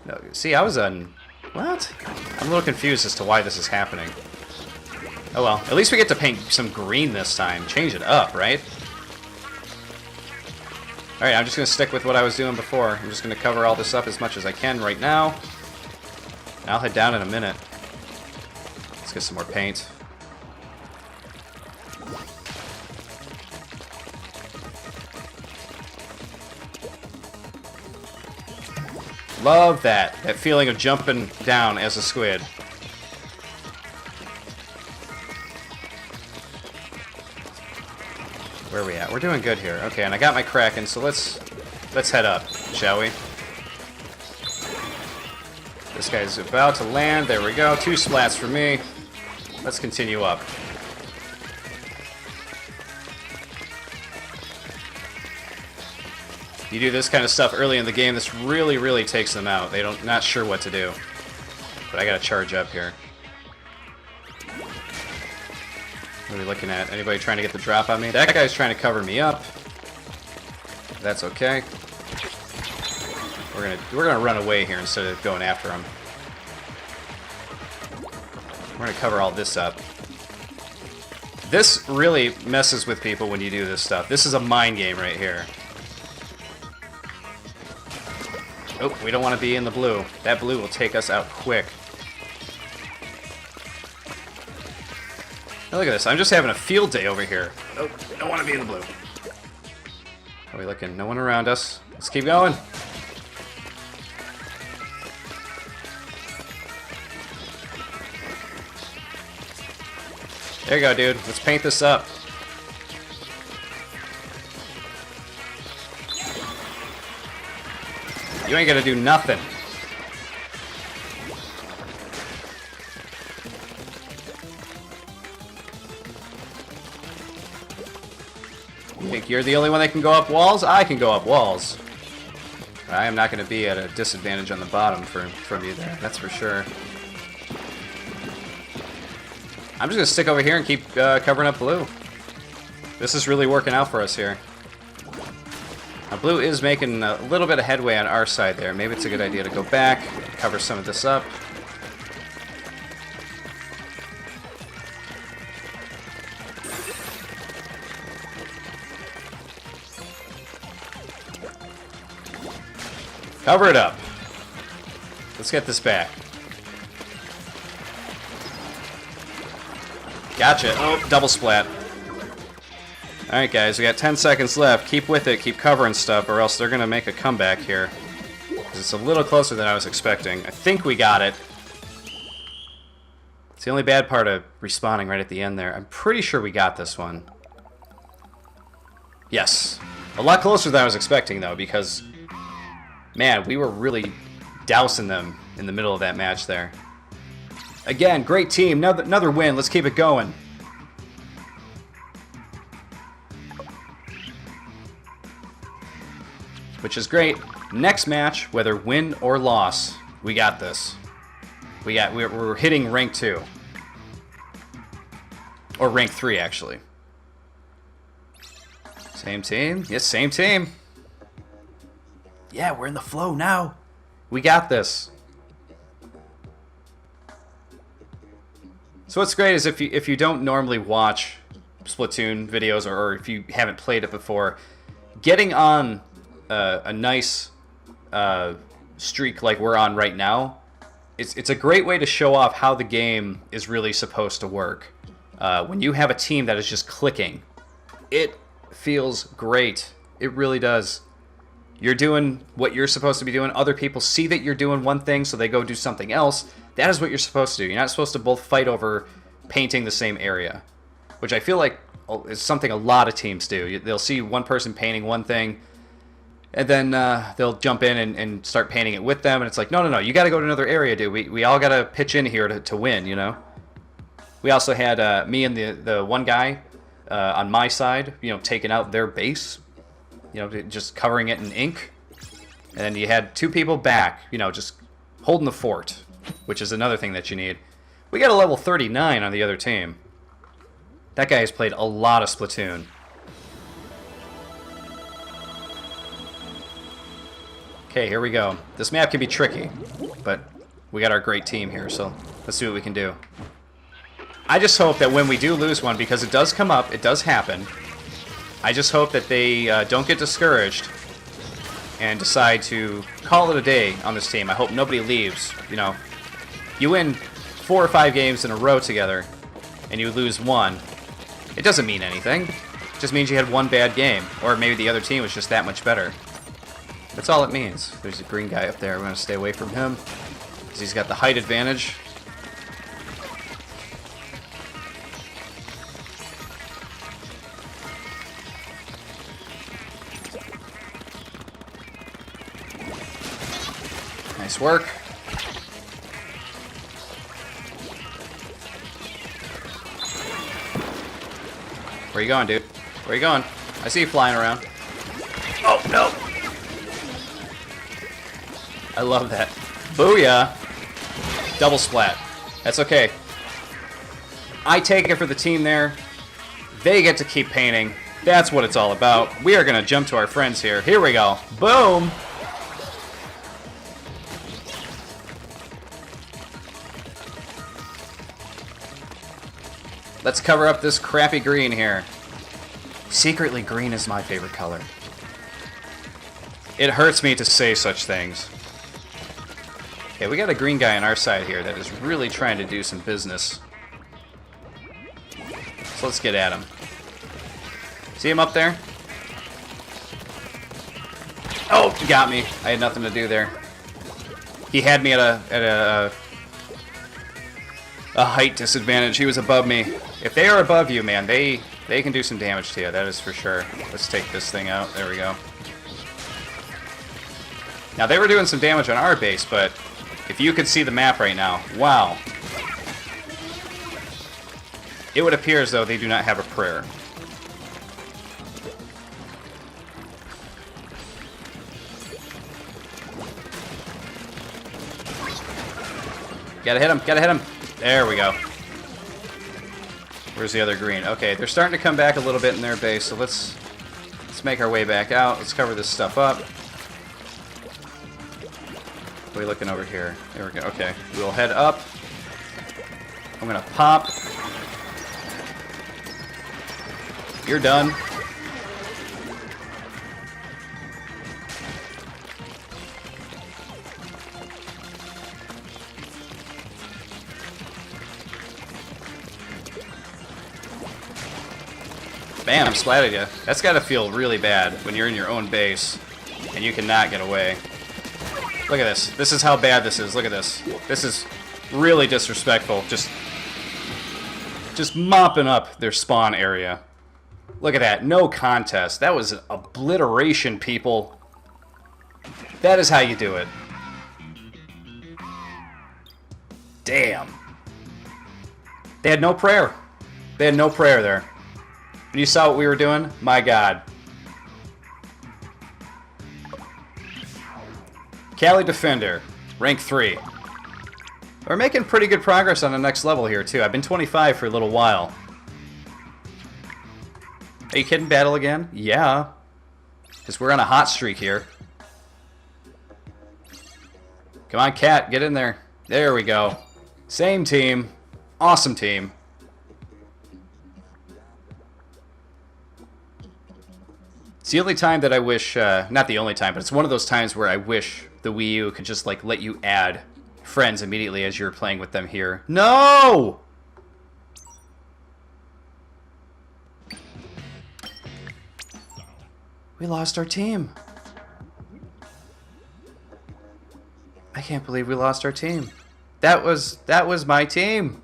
No, see, I was on... What? I'm a little confused as to why this is happening. Oh well, at least we get to paint some green this time. Change it up, right? Alright, I'm just going to stick with what I was doing before. I'm just going to cover all this up as much as I can right now. And I'll head down in a minute. Let's get some more paint. Love that feeling of jumping down as a squid. Where are we at? We're doing good here. Okay, and I got my Kraken, so let's head up, shall we? This guy's about to land. There we go. 2 splats for me. Let's continue up. You do this kind of stuff early in the game, this really, really takes them out. They're not sure what to do. But I gotta charge up here. What are we looking at? Anybody trying to get the drop on me? That guy's trying to cover me up. That's okay. We're gonna run away here instead of going after him. We're gonna cover all this up. This really messes with people when you do this stuff. This is a mind game right here. Oh, we don't want to be in the blue. That blue will take us out quick. Now look at this. I'm just having a field day over here. Oh, don't want to be in the blue. How are we looking? No one around us. Let's keep going. There you go, dude. Let's paint this up. You ain't gonna do nothing. You think you're the only one that can go up walls? I can go up walls. But I am not going to be at a disadvantage on the bottom from you there, that's for sure. I'm just going to stick over here and keep covering up blue. This is really working out for us here. Now, blue is making a little bit of headway on our side there. Maybe it's a good idea to go back, cover some of this up. Cover it up. Let's get this back. Gotcha. Oh, double splat. Alright guys, we got 10 seconds left. Keep with it, keep covering stuff, or else they're going to make a comeback here. It's a little closer than I was expecting. I think we got it. It's the only bad part of respawning right at the end there. I'm pretty sure we got this one. Yes. A lot closer than I was expecting, though, because, man, we were really dousing them in the middle of that match there. Again, great team. Another win. Let's keep it going. Which is great. Next match, whether win or loss, we got this. We're hitting rank 2. Or rank 3, actually. Same team? Yes, same team. Yeah, we're in the flow now. We got this. So what's great is if you don't normally watch Splatoon videos, or if you haven't played it before, getting on a nice streak like we're on right now, it's a great way to show off how the game is really supposed to work. When you have a team that is just clicking, it feels great. It really does. You're doing what you're supposed to be doing. Other people see that you're doing one thing, so they go do something else. That is what you're supposed to do. You're not supposed to both fight over painting the same area, which I feel like is something a lot of teams do. They'll see one person painting one thing, and then they'll jump in and start painting it with them, and it's like, no, you got to go to another area, dude. We all got to pitch in here to win, you know? We also had me and the one guy on my side, you know, taking out their base, you know, just covering it in ink. And then you had 2 people back, you know, just holding the fort, which is another thing that you need. We got a level 39 on the other team. That guy has played a lot of Splatoon. Okay, here we go. This map can be tricky, but we got our great team here, so let's see what we can do. I just hope that when we do lose one, because it does come up, it does happen, I just hope that they don't get discouraged and decide to call it a day on this team. I hope nobody leaves. You know, you win 4 or 5 games in a row together and you lose one, it doesn't mean anything. It just means you had one bad game, or maybe the other team was just that much better. That's all it means. There's a green guy up there. We're going to stay away from him because he's got the height advantage. Nice work. Where you going, dude? Where you going? I see you flying around. Oh, no. I love that. Booyah. Double splat. That's okay. I take it for the team there. They get to keep painting. That's what it's all about. We are going to jump to our friends here. Here we go. Boom. Let's cover up this crappy green here. Secretly, green is my favorite color. It hurts me to say such things. Okay, we got a green guy on our side here that is really trying to do some business. So let's get at him. See him up there? Oh, he got me. I had nothing to do there. He had me at a height disadvantage. He was above me. If they are above you, man, they can do some damage to you. That is for sure. Let's take this thing out. There we go. Now, they were doing some damage on our base, but if you could see the map right now, wow. It would appear as though they do not have a prayer. Gotta hit him, gotta hit him. There we go. Where's the other green? Okay, they're starting to come back a little bit in their base, so let's make our way back out. Let's cover this stuff up. What are we looking over here? There we go. Okay, we'll head up. I'm gonna pop. You're done. Bam, splatted you. That's gotta feel really bad when you're in your own base and you cannot get away. Look at this. This is how bad this is. Look at this. This is really disrespectful. Just mopping up their spawn area. Look at that. No contest. That was obliteration, people. That is how you do it. Damn. They had no prayer. They had no prayer there. When you saw what we were doing, my God. Callie Defender, rank 3. We're making pretty good progress on the next level here, too. I've been 25 for a little while. Are you kidding? Battle again? Yeah. Because we're on a hot streak here. Come on, Cat, get in there. There we go. Same team. Awesome team. It's the only time that I wish, not the only time, but it's one of those times where I wish the Wii U could just, like, let you add friends immediately as you're playing with them here. No! We lost our team. I can't believe we lost our team. That was my team.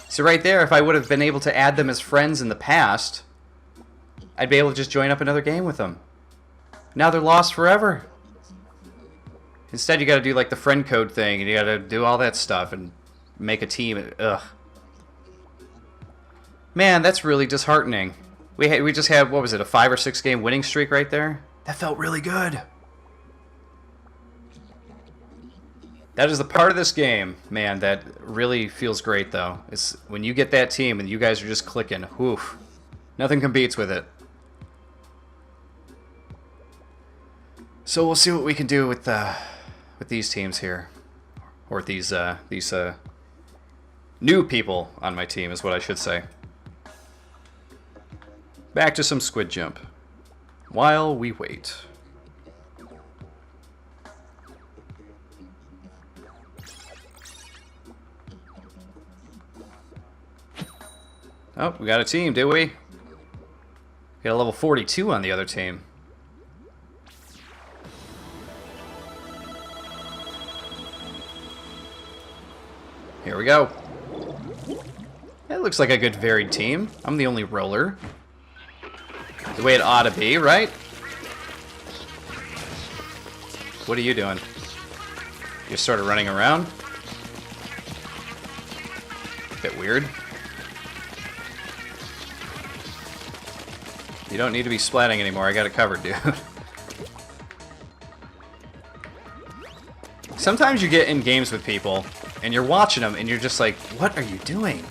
So right there, if I would have been able to add them as friends in the past, I'd be able to just join up another game with them. Now they're lost forever. Instead, you got to do like the friend code thing, and you got to do all that stuff and make a team. Ugh. Man, that's really disheartening. We just had, what was it, a 5 or 6 game winning streak right there? That felt really good. That is the part of this game, man, that really feels great, though. It's when you get that team and you guys are just clicking. Oof. Nothing competes with it. So we'll see what we can do with these teams here, or with these new people on my team is what I should say. Back to some squid jump while we wait. Oh, we got a team, did we? We got a level 42 on the other team. Here we go. It looks like a good varied team. I'm the only roller. The way it ought to be, right? What are you doing? You're sort of running around? Bit weird. You don't need to be splatting anymore. I got it covered, dude. Sometimes you get in games with people, and you're watching them, and you're just like, what are you doing?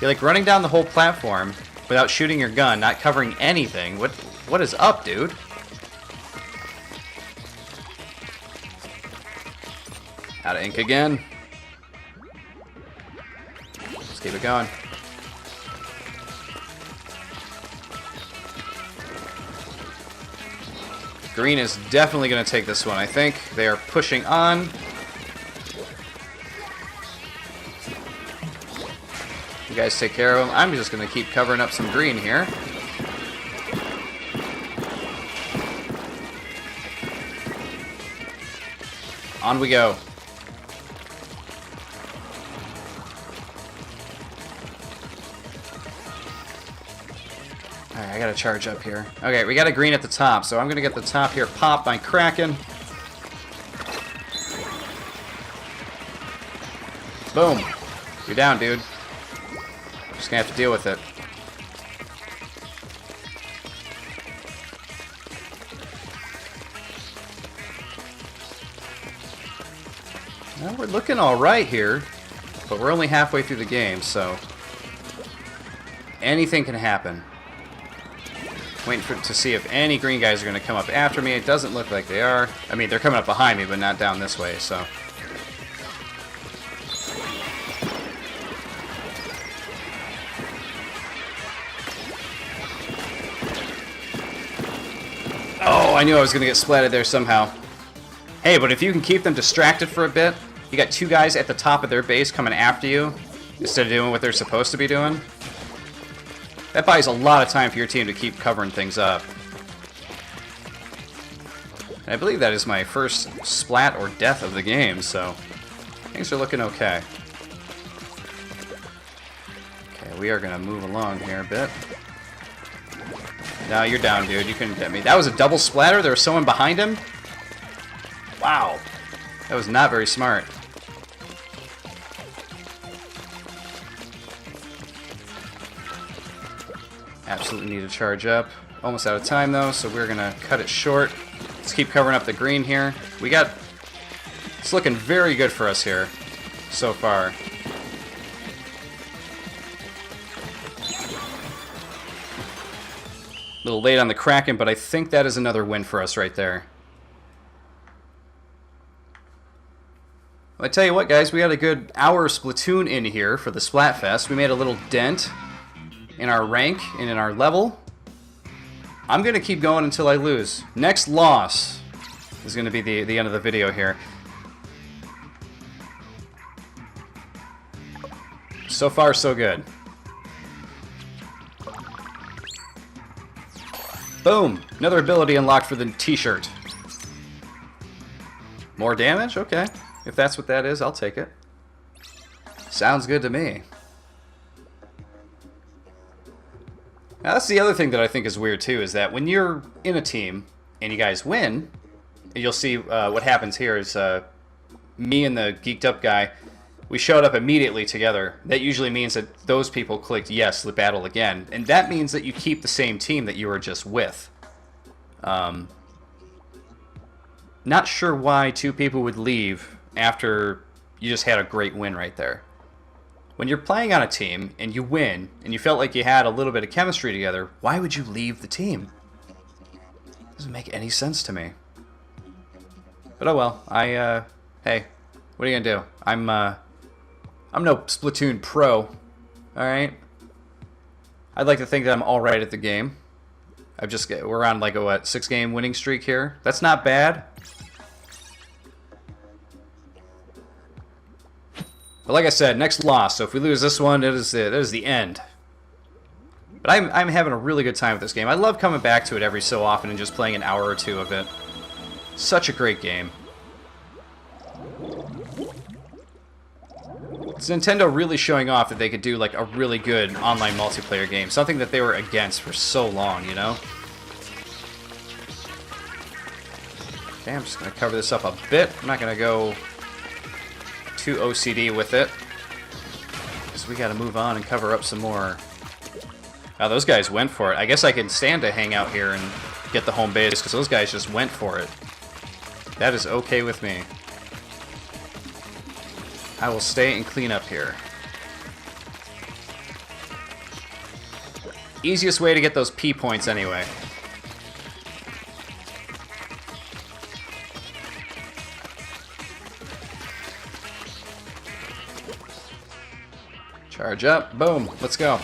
You're like running down the whole platform without shooting your gun, not covering anything. What is up, dude? Out of ink again. Let's keep it going. Green is definitely going to take this one, I think. They are pushing on. You guys take care of them. I'm just going to keep covering up some green here. On we go. Alright, I gotta charge up here. Okay, we got a green at the top, so I'm gonna get the top here popped by Kraken. Boom. You're down, dude. Just gonna have to deal with it. Well, we're looking alright here, but we're only halfway through the game, so anything can happen. Waiting to see if any green guys are going to come up after me. It doesn't look like they are. I mean, they're coming up behind me, but not down this way, so. Oh, I knew I was going to get splatted there somehow. Hey, but if you can keep them distracted for a bit, you got two guys at the top of their base coming after you instead of doing what they're supposed to be doing. That buys a lot of time for your team to keep covering things up. And I believe that is my first splat or death of the game, so things are looking okay. Okay, we are going to move along here a bit. No, you're down, dude. You couldn't get me. That was a double splatter? There was someone behind him? Wow. That was not very smart. Absolutely need to charge up. Almost out of time, though, so we're going to cut it short. Let's keep covering up the green here. We got... It's looking very good for us here so far. A little late on the Kraken, but I think that is another win for us right there. Well, I tell you what, guys, we had a good hour of Splatoon in here for the Splatfest. We made a little dent in our rank and in our level. I'm going to keep going until I lose. Next loss is going to be the end of the video here. So far, so good. Boom! Another ability unlocked for the t-shirt. More damage? Okay. If that's what that is, I'll take it. Sounds good to me. Now, that's the other thing that I think is weird, too, is that when you're in a team and you guys win, and you'll see what happens here is me and the geeked up guy, we showed up immediately together. That usually means that those people clicked yes, let's battle again. And that means that you keep the same team that you were just with. Not sure why two people would leave after you just had a great win right there. When you're playing on a team and you win and you felt like you had a little bit of chemistry together, why would you leave the team? Doesn't make any sense to me. But oh well. Hey, what are you gonna do? I'm no Splatoon pro. All right. I'd like to think that I'm all right at the game. We're on like a 6-game winning streak here. That's not bad. But like I said, next loss. So if we lose this one, it is the end. But I'm having a really good time with this game. I love coming back to it every so often and just playing an hour or two of it. Such a great game. It's Nintendo really showing off that they could do like a really good online multiplayer game. Something that they were against for so long, you know? Okay, I'm just going to cover this up a bit. I'm not going to go too OCD with it, because we got to move on and cover up some more. Oh, those guys went for it. I guess I can stand to hang out here and get the home base, because those guys just went for it. That is okay with me. I will stay and clean up here. Easiest way to get those P points anyway. Charge up. Boom. Let's go.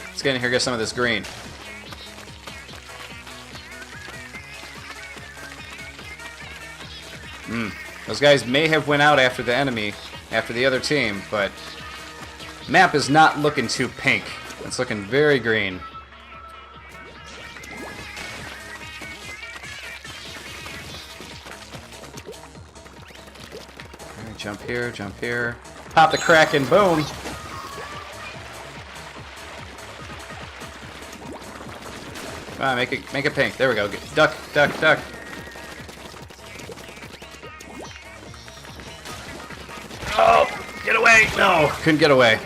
Let's get in here and get some of this green. Those guys may have went out after the other team, but map is not looking too pink. It's looking very green. Alright, jump here, jump here. Pop the Kraken, boom! Come on, make it pink. There we go. Duck, duck, duck. Oh, get away! No, couldn't get away.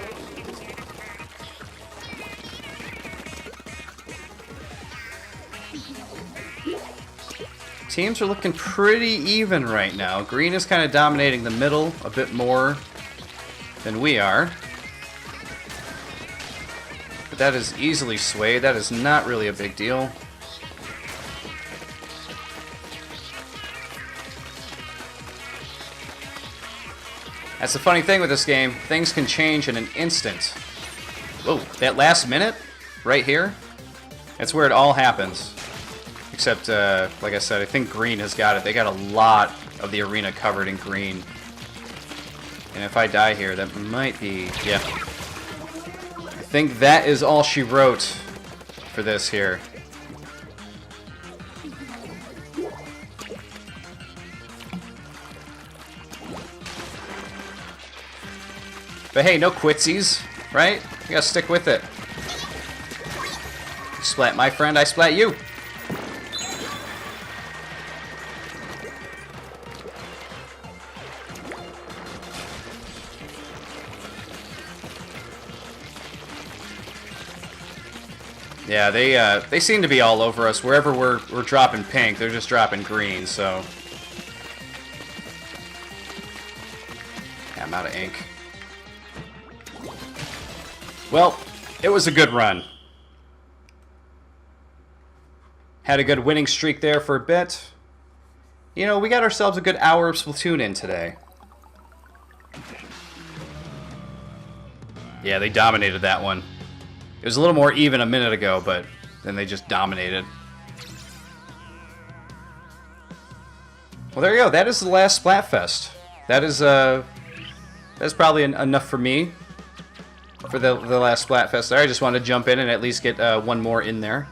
Teams are looking pretty even right now. Green is kind of dominating the middle a bit more than we are. But that is easily swayed. That is not really a big deal. That's the funny thing with this game. Things can change in an instant. Whoa, that last minute right here, that's where it all happens. Except, like I said, I think green has got it. They got a lot of the arena covered in green. And if I die here, that might be... yeah. I think that is all she wrote for this here. But hey, no quitsies, right? You gotta stick with it. You splat my friend, I splat you. Yeah, they seem to be all over us. Wherever we're dropping pink, they're just dropping green, so... yeah, I'm out of ink. Well, it was a good run. Had a good winning streak there for a bit. You know, we got ourselves a good hour of Splatoon in today. Yeah, they dominated that one. It was a little more even a minute ago, but then they just dominated. Well, there you go. That is the last Splatfest. That's probably enough for me for the last Splatfest there. I just wanted to jump in and at least get one more in there.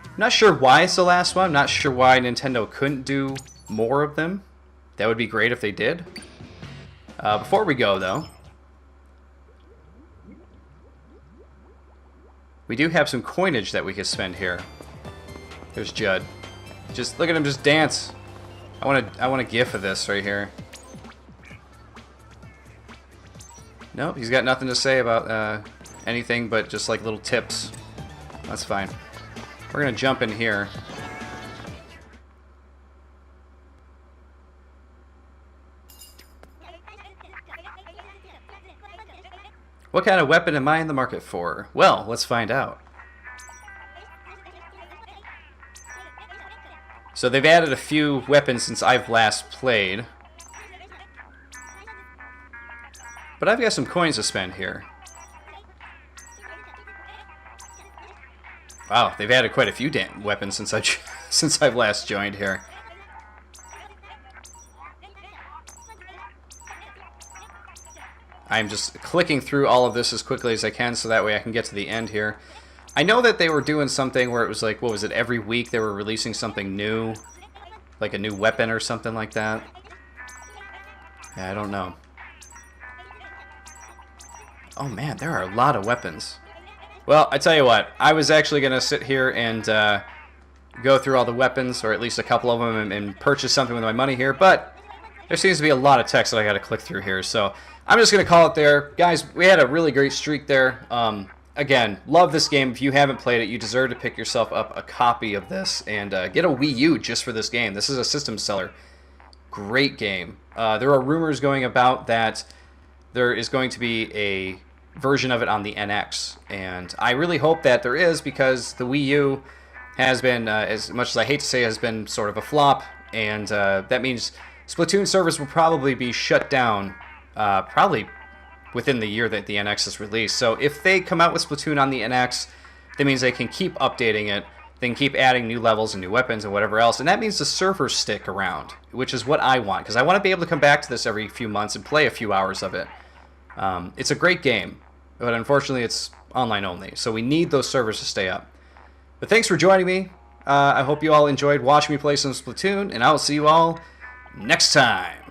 I'm not sure why it's the last one. I'm not sure why Nintendo couldn't do more of them. That would be great if they did. Before we go, though, we do have some coinage that we could spend here. There's Judd. Just look at him just dance. I want a gif of this right here. Nope, he's got nothing to say about anything but just like little tips. That's fine. We're gonna jump in here. What kind of weapon am I in the market for? Well, let's find out. So they've added a few weapons since I've last played. But I've got some coins to spend here. Wow, they've added quite a few damn weapons since I've last joined here. I'm just clicking through all of this as quickly as I can so that way I can get to the end here. I know that they were doing something where it was like, what was it, every week they were releasing something new? Like a new weapon or something like that? Yeah, I don't know. Oh man, there are a lot of weapons. Well, I tell you what, I was actually going to sit here and go through all the weapons, or at least a couple of them, and purchase something with my money here, but there seems to be a lot of text that I got to click through here, so I'm just going to call it there. Guys, we had a really great streak there. Again, love this game. If you haven't played it, you deserve to pick yourself up a copy of this and get a Wii U just for this game. This is a system seller. Great game. There are rumors going about that there is going to be a version of it on the NX, and I really hope that there is, because the Wii U has been, as much as I hate to say, has been sort of a flop, and that means Splatoon servers will probably be shut down probably within the year that the NX is released. So if they come out with Splatoon on the NX, that means they can keep updating it, they can keep adding new levels and new weapons and whatever else, and that means the servers stick around, which is what I want, because I want to be able to come back to this every few months and play a few hours of it. It's a great game, but unfortunately it's online only, so we need those servers to stay up. But thanks for joining me. I hope you all enjoyed watching me play some Splatoon, and I will see you all next time.